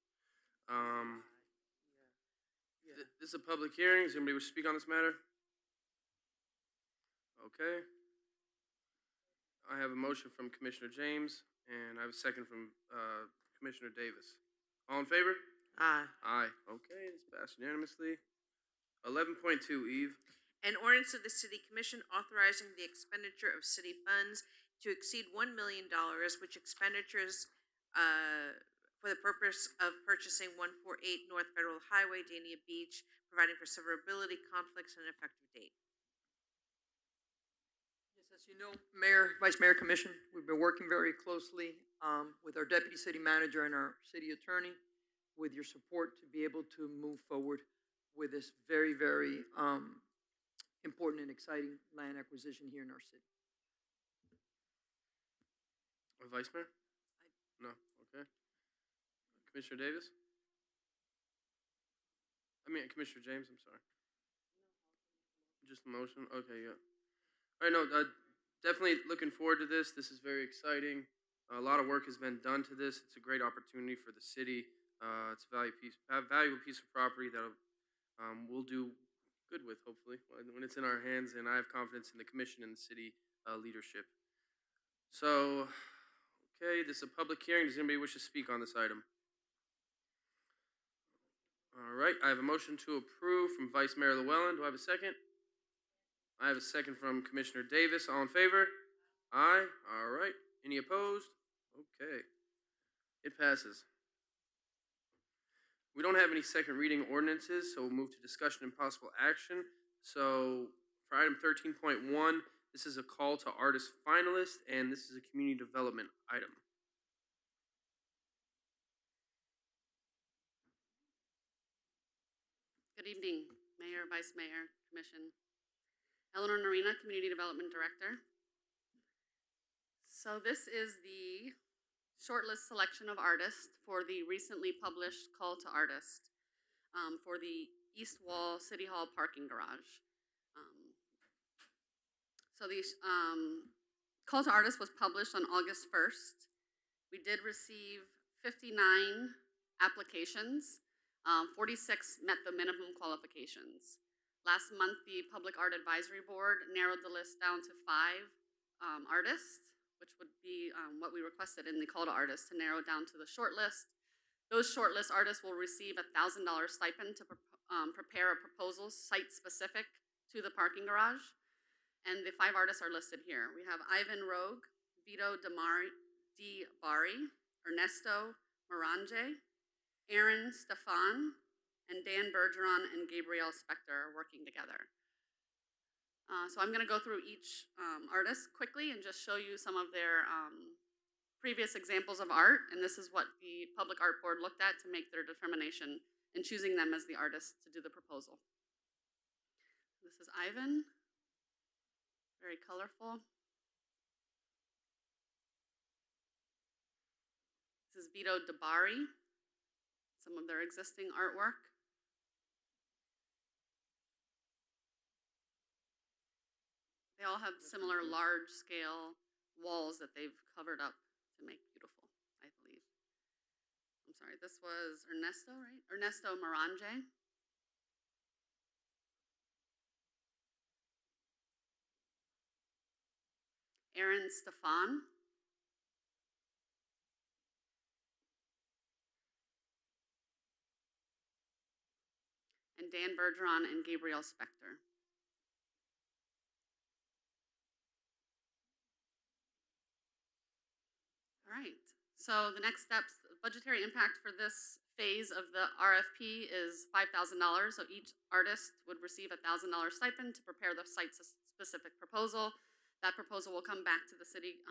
This is a public hearing. Does anybody wish to speak on this matter? Okay. I have a motion from Commissioner James, and I have a second from Commissioner Davis. All in favor? Aye. Aye. Okay, this passed unanimously. 11.2, Eve. An ordinance of the City Commission authorizing the expenditure of city funds to exceed $1 million, which expenditures for the purpose of purchasing 148 North Federal Highway, Dania Beach, providing for severability, conflicts, and an effective date. Yes, as you know, Mayor, Vice Mayor Commission, we've been working very closely with our Deputy City Manager and our City Attorney with your support to be able to move forward with this very, very important and exciting land acquisition here in our city. Vice Mayor? No, okay. Commissioner Davis? Commissioner James, I'm sorry. Just a motion? Okay, yeah. All right, no, definitely looking forward to this. This is very exciting. A lot of work has been done to this. It's a great opportunity for the city. It's a valuable piece of property that we'll do good with, hopefully, when it's in our hands, and I have confidence in the commission and the city leadership. So, okay, this is a public hearing. Does anybody wish to speak on this item? All right, I have a motion to approve from Vice Mayor Llewellyn. Do I have a second? I have a second from Commissioner Davis. All in favor? Aye. All right. Any opposed? Okay. It passes. We don't have any second reading ordinances, so we'll move to discussion and possible action. So for item 13.1, this is a call to artist finalist, and this is a community development item. Good evening, Mayor, Vice Mayor, Commission. Eleanor Norina, Community Development Director. So this is the shortlist selection of artists for the recently published Call to Artist for the East Wall City Hall parking garage. So the Call to Artist was published on August 1st. We did receive 59 applications. 46 met the minimum qualifications. Last month, the Public Art Advisory Board narrowed the list down to 5 artists, which would be what we requested in the call to artists, to narrow down to the short list. Those shortlist artists will receive a $1,000 stipend to prepare a proposal site-specific to the parking garage. And the 5 artists are listed here. We have Ivan Rogue, Vito Di Bari, Ernesto Moranje, Aaron Stefan, and Dan Bergeron and Gabrielle Spector are working together. So I'm going to go through each artist quickly and just show you some of their previous examples of art, and this is what the Public Art Board looked at to make their determination in choosing them as the artist to do the proposal. This is Ivan, very colorful. This is Vito Dabari, some of their existing artwork. They all have similar large-scale walls that they've covered up to make beautiful, I believe. I'm sorry, this was Ernesto, right? Ernesto Moranje. Aaron Stefan. And Dan Bergeron and Gabrielle Spector. All right, so the next steps, budgetary impact for this phase of the RFP is $5,000. So each artist would receive a $1,000 stipend to prepare the site-specific proposal. That proposal will come back to the City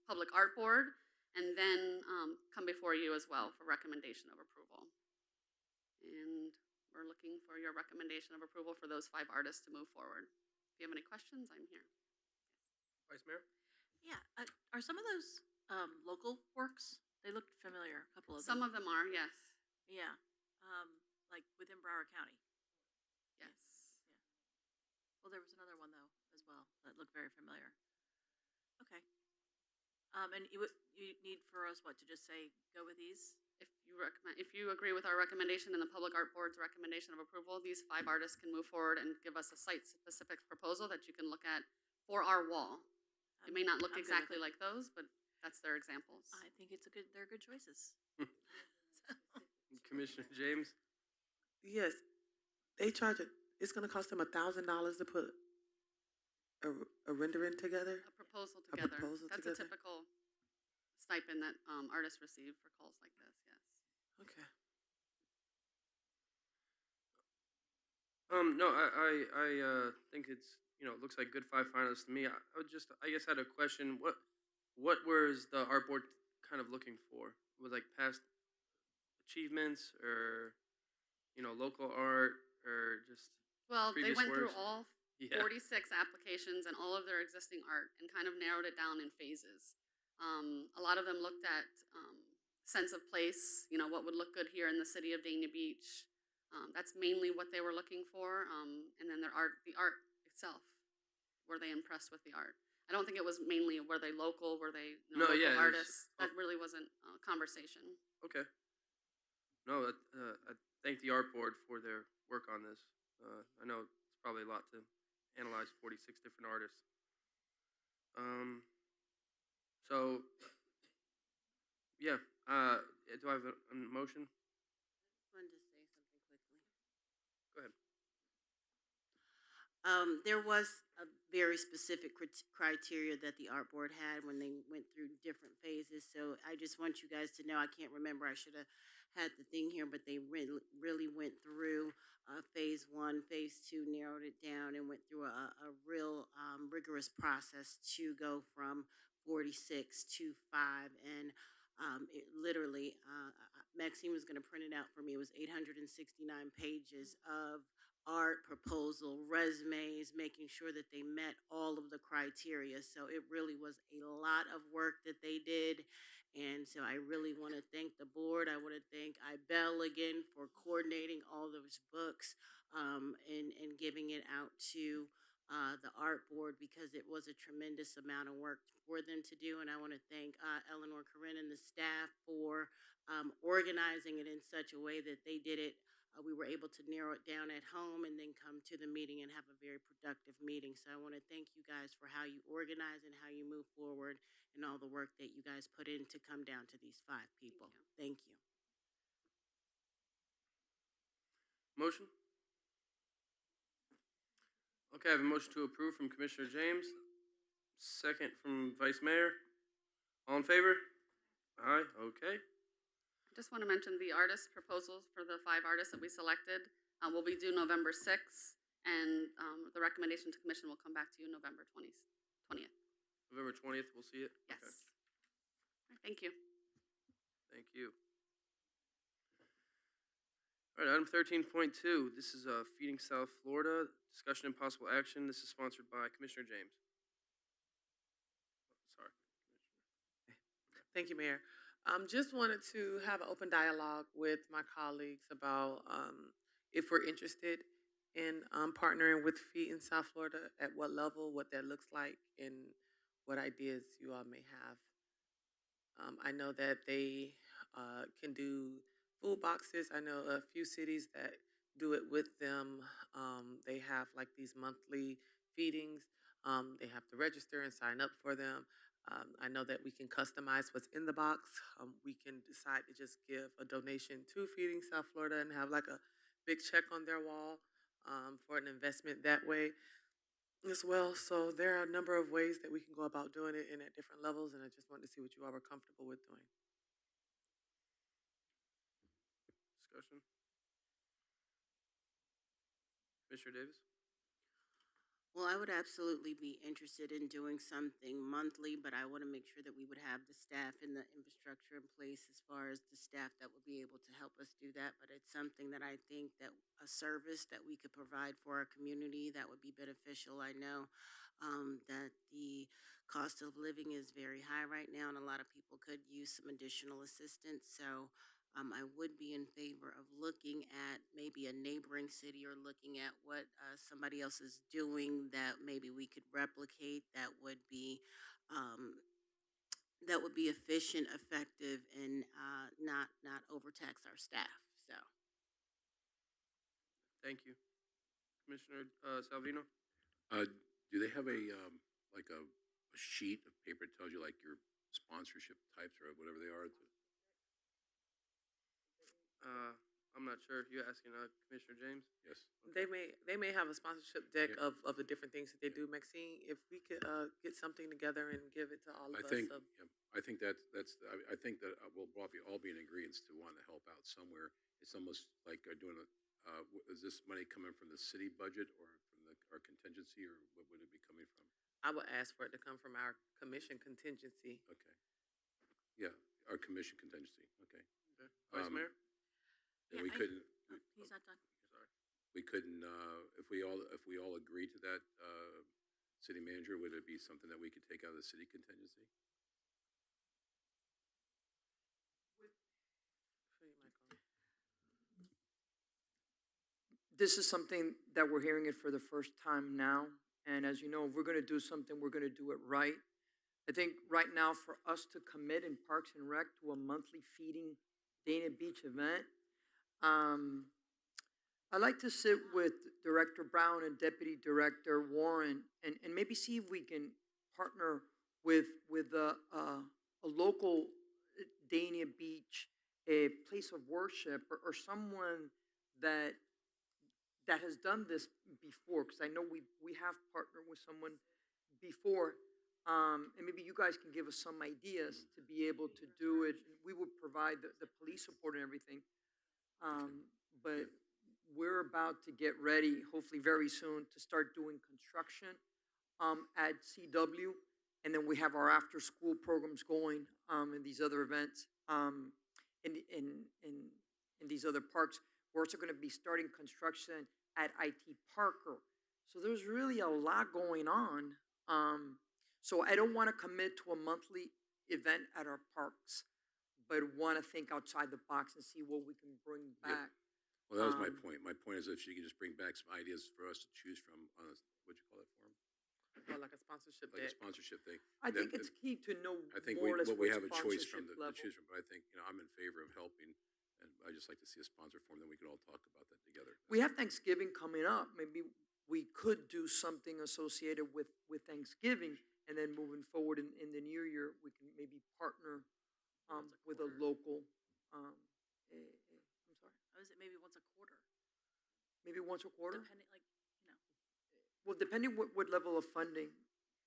Public Art Board and then come before you as well for recommendation of approval. And we're looking for your recommendation of approval for those 5 artists to move forward. If you have any questions, I'm here. Vice Mayor? Yeah, are some of those local works? They looked familiar, a couple of them. Some of them are, yes. Yeah, like within Broward County. Yes. Yeah. Well, there was another one though as well that looked very familiar. Okay. And you need for us what, to just say go with these? If you agree with our recommendation and the Public Art Board's recommendation of approval, these 5 artists can move forward and give us a site-specific proposal that you can look at for our wall. It may not look I'm good with exactly it. like those, but that's their examples. I think they're good choices. Commissioner James? Yes, they charge it. It's going to cost them $1,000 to put a rendering together. A proposal A together. proposal That's together? a typical stipend that artists receive for calls like this, yes. Okay. No, I think it's, it looks like good 5 finalists to me. I guess I had a question. What was the art board kind of looking for? Was like past achievements or, local art or just Well, they previous went through works? all Yeah. 46 applications and all of their existing art and kind of narrowed it down in phases. A lot of them looked at sense of place, what would look good here in the city of Dania Beach. That's mainly what they were looking for. And then the art itself. Were they impressed with the art? I don't think it was mainly were they local, were they No, local yeah, it was- artists. That really wasn't a conversation. Okay. No, I thank the art board for their work on this. I know it's probably a lot to analyze 46 different artists. So, yeah, do I have a motion? Wanted to say something quickly. Go ahead. There was a very specific criteria that the art board had when they went through different phases. So I just want you guys to know, I can't remember, I should have had the thing here, but they really went through phase 1, phase 2, narrowed it down, and went through a real rigorous process to go from 46 to 5. And it literally, Maxine was going to print it out for me. It was 869 pages of art, proposal, resumes, making sure that they met all of the criteria. So it really was a lot of work that they did. And so I really want to thank the board. I want to thank Ibel again for coordinating all those books and giving it out to the art board because it was a tremendous amount of work for them to do. And I want to thank Eleanor Corinne and the staff for organizing it in such a way that they did it. We were able to narrow it down at home and then come to the meeting and have a very productive meeting. So I want to thank you guys for how you organize and how you move forward and all the work that you guys put in to come down to these 5 people. Thank you. Motion? Okay, I have a motion to approve from Commissioner James, second from Vice Mayor. All in favor? Aye, okay. Just want to mention the artist proposals for the 5 artists that we selected will be due November 6th, and the recommendation to commission will come back to you November 20th. November 20th, we'll see it? Yes. Okay. All right, thank you. Thank you. All right, item 13.2. This is Feeding South Florida. Discussion and possible action. This is sponsored by Commissioner James. Sorry. Thank you, Mayor. Just wanted to have an open dialogue with my colleagues about if we're interested in partnering with Feed in South Florida, at what level, what that looks like, and what ideas you all may have. I know that they can do food boxes. I know a few cities that do it with them. They have like these monthly feedings. They have to register and sign up for them. I know that we can customize what's in the box. We can decide to just give a donation to Feeding South Florida and have like a big check on their wall for an investment that way as well. So there are a number of ways that we can go about doing it and at different levels, and I just wanted to see what you all were comfortable with doing. Discussion. Commissioner Davis? Well, I would absolutely be interested in doing something monthly, but I want to make sure that we would have the staff and the infrastructure in place as far as the staff that would be able to help us do that. But it's something that I think that a service that we could provide for our community that would be beneficial. I know that the cost of living is very high right now, and a lot of people could use some additional assistance. So I would be in favor of looking at maybe a neighboring city or looking at what somebody else is doing that maybe we could replicate that would be efficient, effective, and not overtax our staff. So Thank you. Commissioner Salvino? Do they have a like a sheet of paper that tells you like your sponsorship types or whatever they are? I'm not sure if you're asking Commissioner James. Yes. They may have a sponsorship deck of the different things that they do. Maxine, if we could get something together and give it to all of I us. think I think that we'll probably all be in agreement to want to help out somewhere. It's almost like doing a. Is this money coming from the city budget or from our contingency, or what would it be coming from? I would ask for it to come from our commission contingency. Okay. Yeah, our commission contingency. Okay. Okay. Vice Mayor? And we couldn't. He's not done. Sorry. We couldn't. If we all agree to that, city manager, would it be something that we could take out of the city contingency? This is something that we're hearing it for the first time now. And as you know, if we're going to do something, we're going to do it right. I think right now for us to commit in Parks and Rec to a monthly feeding Dana Beach event, I'd like to sit with Director Brown and Deputy Director Warren and maybe see if we can partner with a local Dana Beach, a place of worship or someone that has done this before, because I know we have partnered with someone before, and maybe you guys can give us some ideas to be able to do it. We would provide the police support and everything, but we're about to get ready, hopefully very soon, to start doing construction at CW, and then we have our after-school programs going in these other events in these other parks. We're also going to be starting construction at IT Parker. So there's really a lot going on. So I don't want to commit to a monthly event at our parks, but want to think outside the box and see what we can bring back. Well, that was my Um, point. My point is if she could just bring back some ideas for us to choose from on a, what'd you call that forum? Or like a sponsorship Like a deck. sponsorship thing. I Then- think it's key to know I think more or less what we which have a choice from sponsorship to level. choose from, but I think, I'm in favor of helping, and I just like to see a sponsor form, then we could all talk about that together. We have Thanksgiving coming up. Maybe we could do something associated with Thanksgiving, and then moving forward in the new year, we can maybe partner with a local. I'm sorry, Or is it maybe once a quarter? maybe once a quarter. Depending, like, Well, depending what level of funding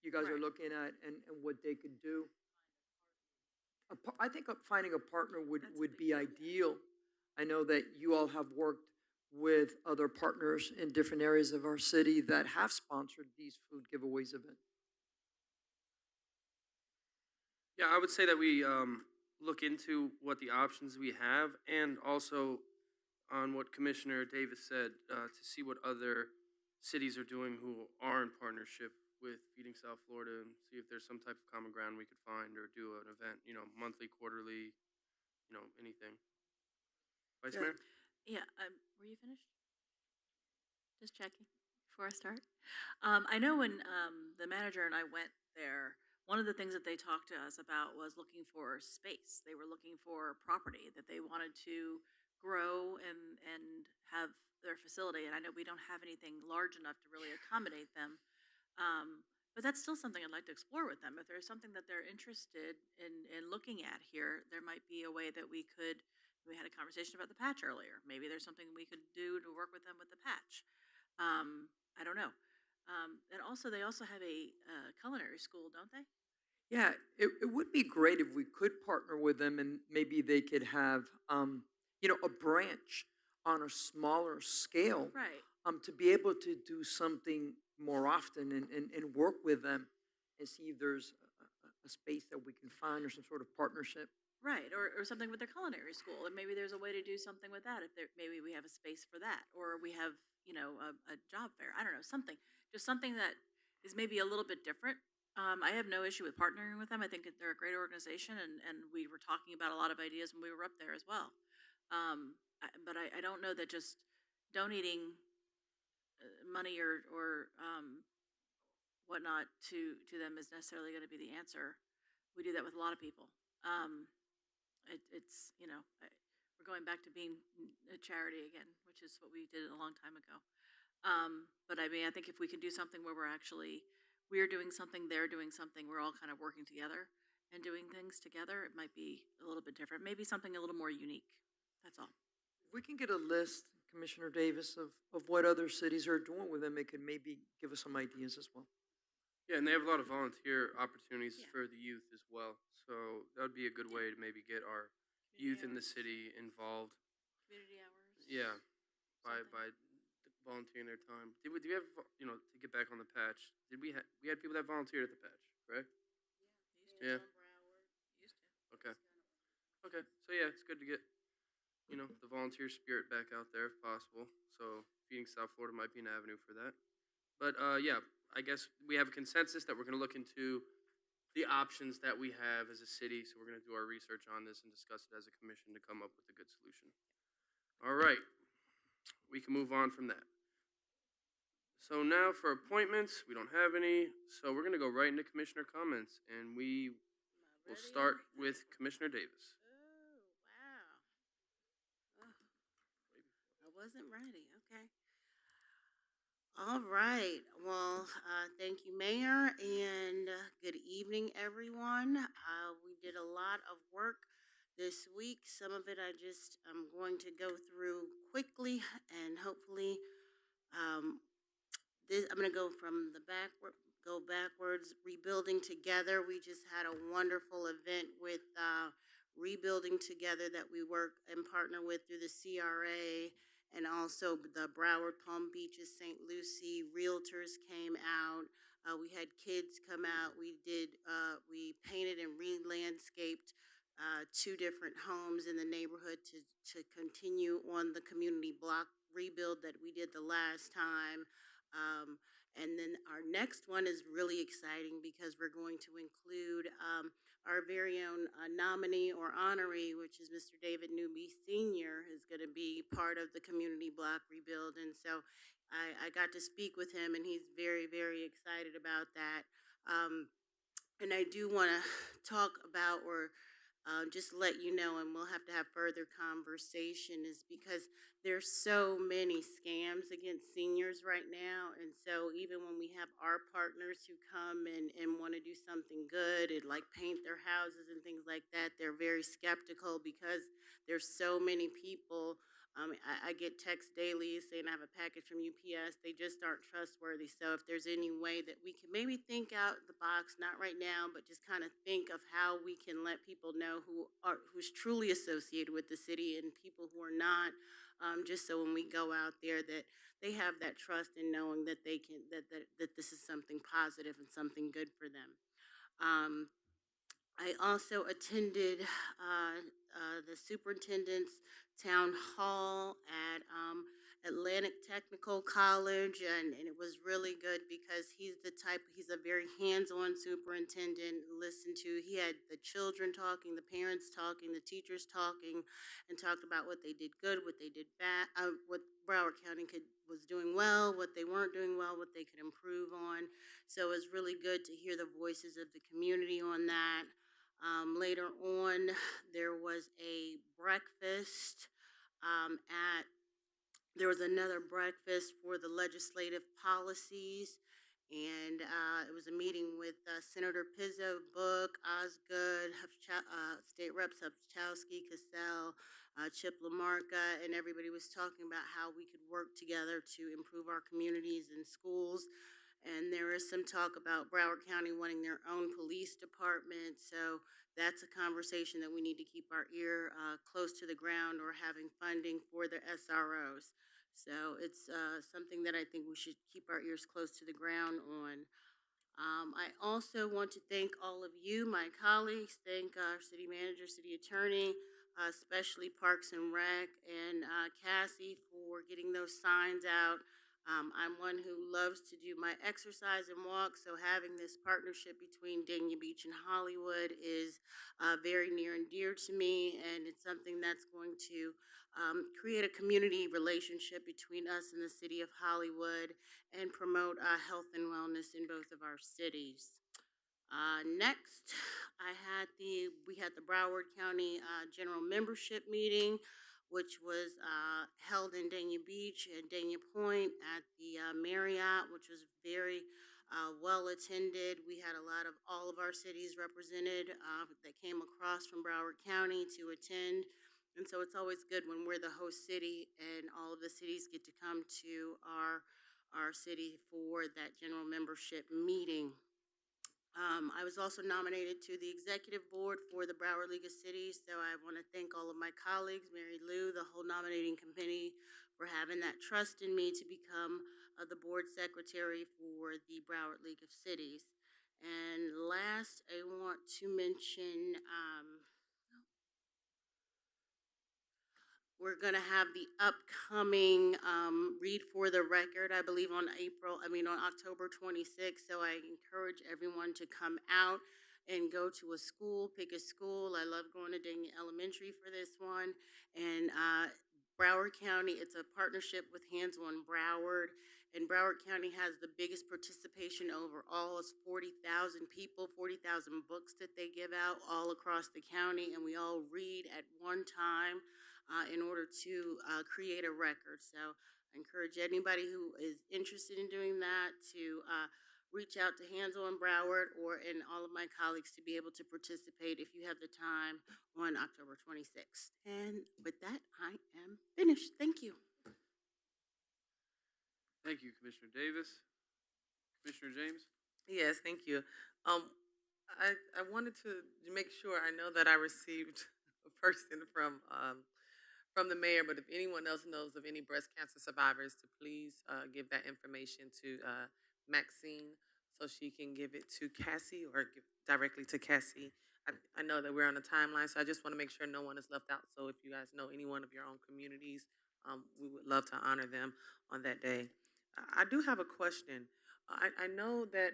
you guys are Right. looking at and what they could do. I think finding a partner would be ideal. I know that you all have worked with other partners in different areas of our city that have sponsored these food giveaways events. Yeah, I would say that we look into what the options we have, and also on what Commissioner Davis said, to see what other cities are doing who are in partnership with Feeding South Florida, and see if there's some type of common ground we could find, or do an event, monthly, quarterly, anything. Vice Yeah. Mayor? Yeah, were you finished? Just checking before I start. I know when the manager and I went there, one of the things that they talked to us about was looking for space. They were looking for property that they wanted to grow and have their facility. And I know we don't have anything large enough to really accommodate them. But that's still something I'd like to explore with them. If there's something that they're interested in looking at here, there might be a way that we could. We had a conversation about the patch earlier. Maybe there's something we could do to work with them with the patch. I don't know. And also, they also have a culinary school, don't they? Yeah, it would be great if we could partner with them, and maybe they could have, a branch on a smaller scale. Right. To be able to do something more often and work with them and see if there's a space that we can find or some sort of partnership. Right, or something with their culinary school, and maybe there's a way to do something with that. If there, maybe we have a space for that, or we have, a job fair. I don't know, something, just something that is maybe a little bit different. I have no issue with partnering with them. I think that they're a great organization, and we were talking about a lot of ideas when we were up there as well. But I don't know that just donating money or whatnot to them is necessarily going to be the answer. We do that with a lot of people. It's we're going back to being a charity again, which is what we did a long time ago. But I mean, I think if we can do something where we're doing something, they're doing something, we're all kind of working together and doing things together, it might be a little bit different. Maybe something a little more unique. That's all. If we can get a list, Commissioner Davis, of what other cities are doing with them, it could maybe give us some ideas as well. Yeah, and they have a lot of volunteer opportunities Yeah. for the youth as well. So that would be a good way to maybe get our youth in the city involved. Community hours. Yeah, by Something. volunteering their time. Do we have, to get back on the patch? We had people that volunteered at the patch, correct? Yeah. Used to. Okay. Okay. So yeah, it's good to get the volunteer spirit back out there if possible. So Feeding South Florida might be an avenue for that. But yeah, I guess we have a consensus that we're going to look into the options that we have as a city. So we're going to do our research on this and discuss it as a commission to come up with a good solution. All right. We can move on from that. So now for appointments, we don't have any. So we're going to go right into commissioner comments, and we will start with Commissioner Davis. Oh, wow. I wasn't ready. Okay. All right. Well, thank you, Mayor, and good evening, everyone. We did a lot of work this week. Some of it I'm going to go through quickly, and hopefully, I'm going to go from the backwards. Rebuilding Together. We just had a wonderful event with Rebuilding Together that we work and partner with through the CRA. And also the Broward, Palm Beaches, St. Lucie realtors came out. We had kids come out. We painted and re-landscaped 2 different homes in the neighborhood to continue on the community block rebuild that we did the last time. And then our next one is really exciting because we're going to include our very own nominee or honoree, which is Mr. David Newby Sr., is going to be part of the community block rebuild. And so I got to speak with him, and he's very, very excited about that. And I do want to talk about, or just let you know, and we'll have to have further conversation, is because there's so many scams against seniors right now. And so even when we have our partners who come and want to do something good and like paint their houses and things like that, they're very skeptical because there's so many people. I get texts daily saying I have a package from UPS. They just aren't trustworthy. So if there's any way that we can maybe think out the box, not right now, but just kind of think of how we can let people know who's truly associated with the city and people who are not, just so when we go out there that they have that trust in knowing that they can that this is something positive and something good for them. I also attended the superintendent's town hall at Atlantic Technical College, and it was really good because he's a very hands-on superintendent. He had the children talking, the parents talking, the teachers talking, and talked about what they did good, what they did bad, what Broward County was doing well, what they weren't doing well, what they could improve on. So it was really good to hear the voices of the community on that. Later on, there was a breakfast there was another breakfast for the legislative policies, and it was a meeting with Senator Pizzo, Book, Osgood, State Reps Hupchowski, Cassell, Chip Lamarca, and everybody was talking about how we could work together to improve our communities and schools. And there is some talk about Broward County wanting their own police department. So that's a conversation that we need to keep our ear close to the ground, or having funding for the SROs. So it's something that I think we should keep our ears close to the ground on. I also want to thank all of you, my colleagues, thank our city manager, city attorney, especially Parks and Rec, and Cassie for getting those signs out. I'm one who loves to do my exercise and walk, so having this partnership between Dania Beach and Hollywood is very near and dear to me, and it's something that's going to create a community relationship between us and the city of Hollywood and promote health and wellness in both of our cities. Next, we had the Broward County General Membership Meeting, which was held in Dania Beach and Dania Point at the Marriott, which was very well attended. We had all of our cities represented that came across from Broward County to attend. And so it's always good when we're the host city and all of the cities get to come to our city for that general membership meeting. I was also nominated to the executive board for the Broward League of Cities, so I want to thank all of my colleagues, Mary Lou, the whole nominating committee, for having that trust in me to become the board secretary for the Broward League of Cities. And last, I want to mention we're going to have the upcoming Read for the Record, I believe on October 26th. So I encourage everyone to come out and go to a school, pick a school. I love going to Dania Elementary for this one. And Broward County, it's a partnership with Hands on Broward. And Broward County has the biggest participation overall. It's 40,000 people, 40,000 books that they give out all across the county. And we all read at one time in order to create a record. So I encourage anybody who is interested in doing that to reach out to Hands on Broward and all of my colleagues to be able to participate if you have the time on October 26th. And with that, I am finished. Thank you. Thank you, Commissioner Davis. Commissioner James? Yes, thank you. I wanted to make sure I know that I received a person from the mayor, but if anyone else knows of any breast cancer survivors, to please give that information to Maxine so she can give it to Cassie, or give directly to Cassie. I know that we're on a timeline, so I just want to make sure no one is left out. So if you guys know anyone of your own communities, we would love to honor them on that day. I do have a question. I know that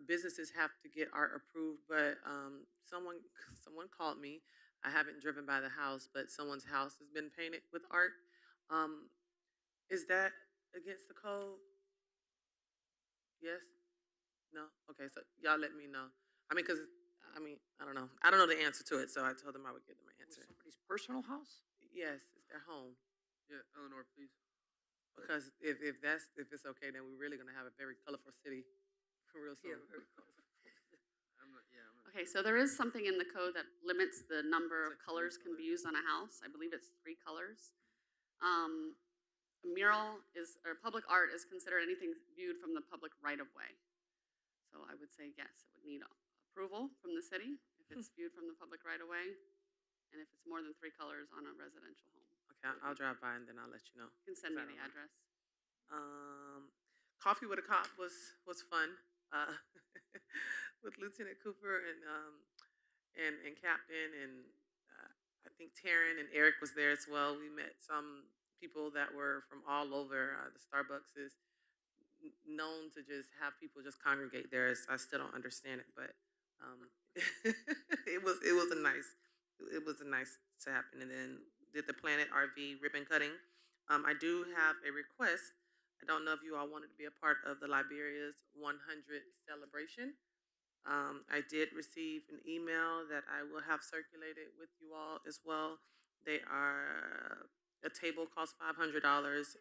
businesses have to get art approved, but someone called me. I haven't driven by the house, but someone's house has been painted with art. Um, is that against the code? Yes? No? Okay, so y'all let me know. I mean, because I don't know. I don't know the answer to it, so I told them I would give them an answer. Somebody's personal house? Yes, it's their home. Yeah, Eleanor, please. Because if it's okay, then we're really gonna have a very colorful city real soon. Okay, so there is something in the code that limits the number of colors can be used on a house. I believe it's 3 colors. A mural or public art is considered anything viewed from the public right of way. So I would say yes, it would need approval from the city if it's viewed from the public right of way, and if it's more than 3 colors on a residential home. Okay, I'll drive by and then I'll let you know. You can send me I don't the know. address. Coffee with a Cop was fun. With Lieutenant Cooper and Captain and I think Taryn and Eric was there as well. We met some people that were from all over. The Starbucks is known to just have people just congregate there. I still don't understand it, but it was a nice to happen. And then did the Planet RV ribbon cutting. I do have a request. I don't know if you all wanted to be a part of the Liberia's 100 celebration. I did receive an email that I will have circulated with you all as well. A table costs $500,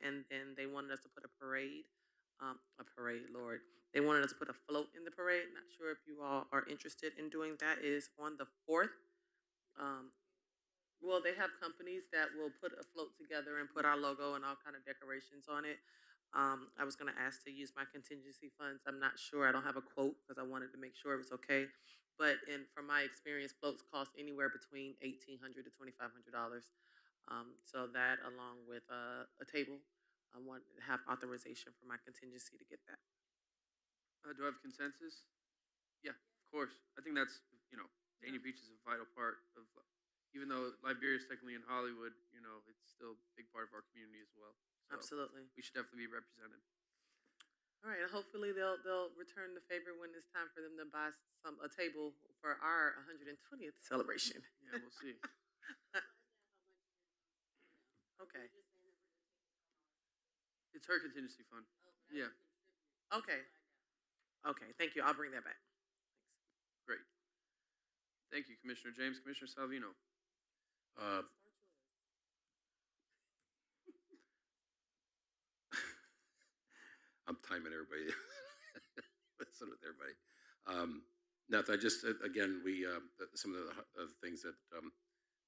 and then they wanted us to put a parade, Lord. They wanted us to put a float in the parade. Not sure if you all are interested in doing that. It is on the 4th. Well, they have companies that will put a float together and put our logo and all kind of decorations on it. I was going to ask to use my contingency funds. I'm not sure. I don't have a quote because I wanted to make sure it was okay. But from my experience, floats cost anywhere between $1,800 to $2,500. So that, along with a table, I want to have authorization for my contingency to get that. Do I have consensus? Yeah, of course. I think that's, Dania Beach is a vital part of, even though Liberia is technically in Hollywood, it's still a big part of our community as well. So Absolutely. we should definitely be represented. All right, and hopefully they'll return the favor when it's time for them to buy a table for our 120th celebration. Yeah, we'll see. Okay. It's her contingency fund. Yeah. Okay. Okay, thank you. I'll bring that back. Great. Thank you, Commissioner James. Commissioner Salvino. I'm timing everybody. Listen with everybody. Nothing. I just again some of the things that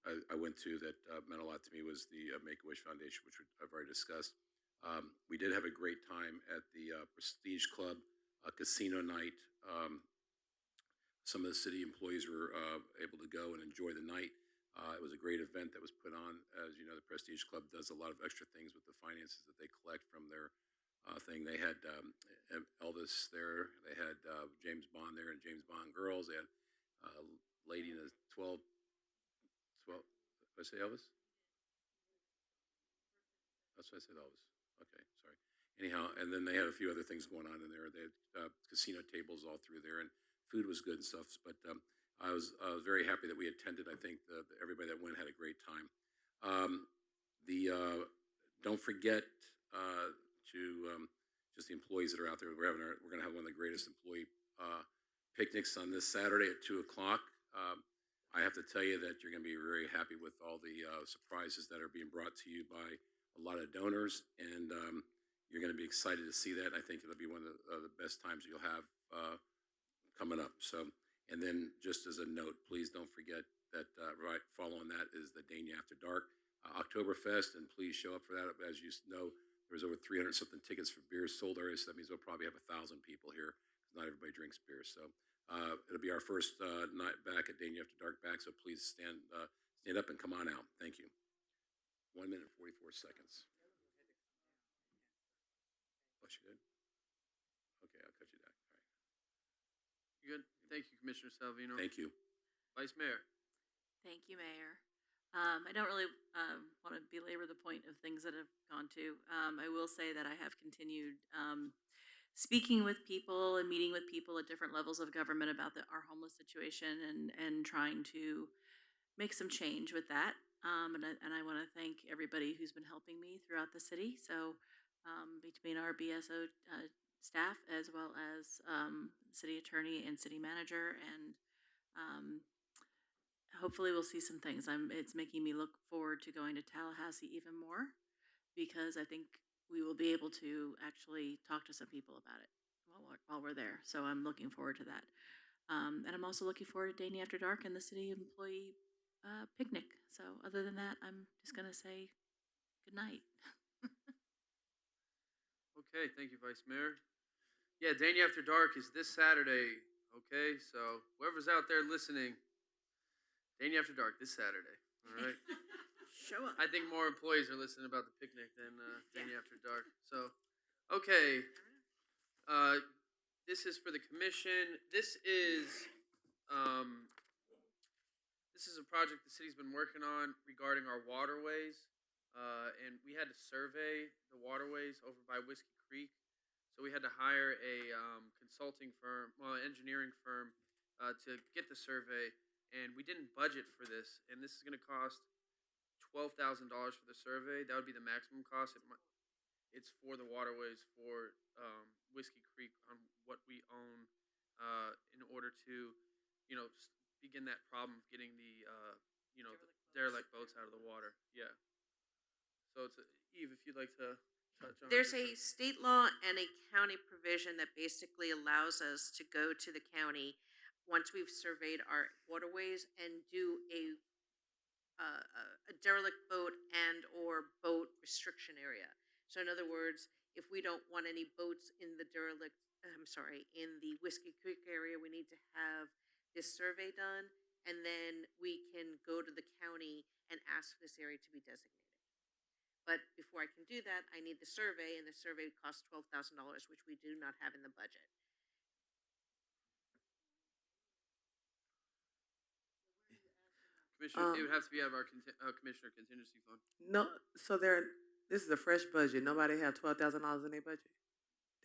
I went to that meant a lot to me was the Make-A-Wish Foundation, which I've already discussed. We did have a great time at the Prestige Club casino night. Some of the city employees were able to go and enjoy the night. It was a great event that was put on. As you know, the Prestige Club does a lot of extra things with the finances that they collect from their thing. They had Elvis there. They had James Bond there and James Bond girls. They had a lady in a 12. Did I say Elvis? That's what I said, Elvis. Okay, sorry. Anyhow, and then they had a few other things going on in there. They had casino tables all through there, and food was good and stuff. But I was very happy that we attended. I think everybody that went had a great time. Don't forget to just the employees that are out there. We're going to have one of the greatest employee picnics on this Saturday at 2:00. I have to tell you that you're going to be very happy with all the surprises that are being brought to you by a lot of donors, and you're going to be excited to see that. I think it'll be one of the best times you'll have coming up. So, and then just as a note, please don't forget that right following that is the Dania After Dark Oktoberfest, and please show up for that. As you know, there was over 300 something tickets for beers sold already, so that means we'll probably have 1,000 people here because not everybody drinks beer. So it'll be our first night back at Dania After Dark back. So please stand up and come on out. Thank you. 1 minute and 44 seconds. Oh, she did? Okay, I'll cut you down. All right. You good? Thank you, Commissioner Salvino. Thank you. Vice Mayor. Thank you, Mayor. I don't really want to belabor the point of things that have gone to. I will say that I have continued speaking with people and meeting with people at different levels of government about our homeless situation and trying to make some change with that. And I want to thank everybody who's been helping me throughout the city. So between our BSO staff as well as city attorney and city manager, and hopefully we'll see some things. It's making me look forward to going to Tallahassee even more, because I think we will be able to actually talk to some people about it while we're there. So I'm looking forward to that. And I'm also looking forward to Danny After Dark and the city employee picnic. So other than that, I'm just going to say good night. Okay, thank you, Vice Mayor. Yeah, Danny After Dark is this Saturday. Okay, so whoever's out there listening, Danny After Dark this Saturday. All right. Show up. I think more employees are listening about the picnic than Danny After Dark. So, okay. This is for the commission. This is a project the city's been working on regarding our waterways. And we had to survey the waterways over by Whiskey Creek. So we had to hire a consulting firm, engineering firm, to get the survey. And we didn't budget for this. And this is going to cost $12,000 for the survey. That would be the maximum cost. It's for the waterways for Whiskey Creek on what we own in order to, begin that problem of getting the, derelict boats out of the water. Yeah. So it's Eve, if you'd like to touch on. There's a state law and a county provision that basically allows us to go to the county once we've surveyed our waterways and do a derelict boat and or boat restriction area. So in other words, if we don't want any boats in the in the Whiskey Creek area, we need to have this survey done, and then we can go to the county and ask this area to be designated. But before I can do that, I need the survey, and the survey costs $12,000, which we do not have in the budget. Commissioner, it would have to be out of our commissioner contingency fund. No, so this is a fresh budget. Nobody have $12,000 in their budget.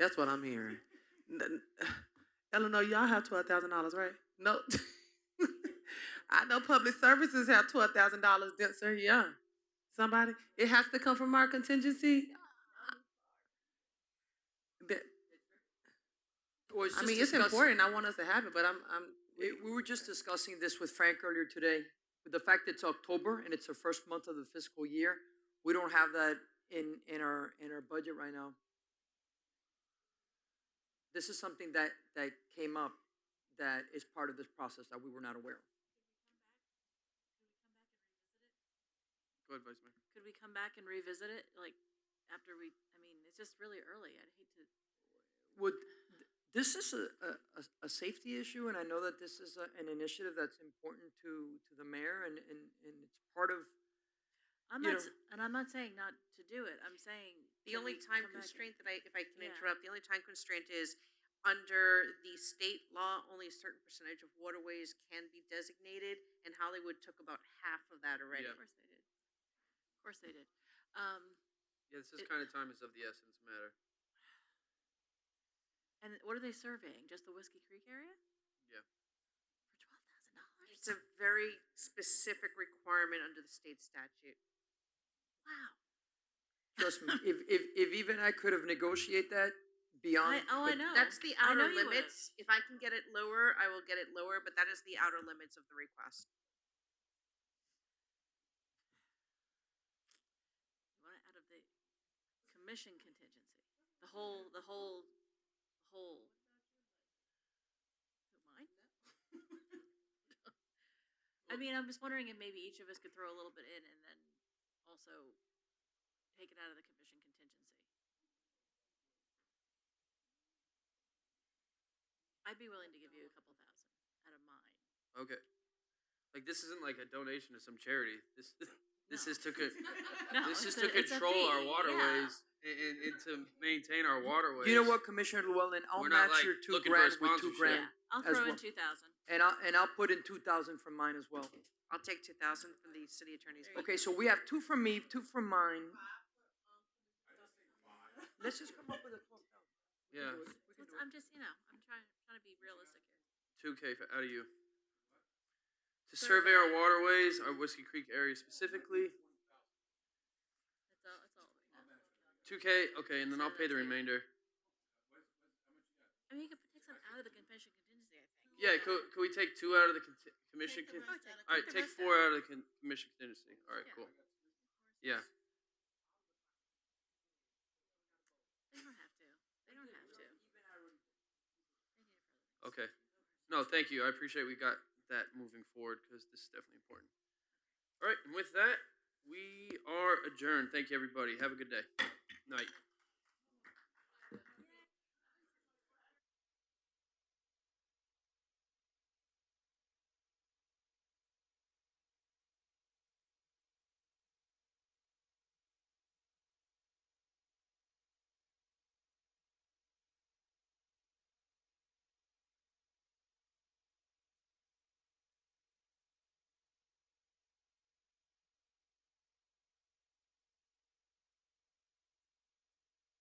That's what I'm hearing. Eleanor, y'all have $12,000, right? No. I know public services have $12,000, sir. Yeah. Somebody, it has to come from our contingency. It's important. I want us to have it, but We were just discussing this with Frank earlier today. With the fact it's October and it's the first month of the fiscal year, we don't have that in our budget right now. This is something that came up that is part of this process that we were not aware of. Go ahead, Vice Mayor. Could we come back and revisit it, like, after it's just really early. I'd hate to. This is a safety issue, and I know that this is an initiative that's important to the mayor, and it's part of. I'm not saying not to do it. I'm saying the only time constraint that if I can interrupt, the only time constraint is under the state law, only a certain percentage of waterways can be designated, and Hollywood took about half of that already. Yeah. Of course they did. Yeah, this is kind of time is of the essence matter. And what are they surveying? Just the Whiskey Creek area? Yeah. For $12,000? It's a very specific requirement under the state statute. Wow. Trust me, if even I could have negotiated that beyond. I know. That's the outer limits. If I can get it lower, I will get it lower, but that is the outer limits of the request. You want it out of the commission contingency. The whole. Mine? I'm just wondering if maybe each of us could throw a little bit in and then also take it out of the commission contingency. I'd be willing to give you a couple thousand out of mine. Okay. Like, this isn't like a donation to some charity. This is to It's a control fee, our waterways and to maintain our waterways. You know what, Commissioner Llewellyn? I'll We're not, match like, your looking for a $2,000 with sponsorship. $2,000. Yeah, I'll as throw in well. 2,000. And I'll put in 2,000 from mine as well. I'll take 2,000 from the city attorney's. Okay, so we have 2 from me, 2 from mine. Let's just come up with a 12,000. Yeah. We I'm just, I'm trying to be realistic here. 2K out of you. To survey our waterways, our Whiskey Creek area specifically. That's all we have. 2K, okay, and then I'll pay the remainder. I mean, you could take some out of the convention contingency, I think. Yeah, could we take 2 out of the commission? All right, take 4 out of the commission contingency. All right, cool. Yeah. They don't have to. They don't have to. Okay. No, thank you. I appreciate we got that moving forward because this is definitely important. All right, and with that, we are adjourned. Thank you, everybody. Have a good day. Night.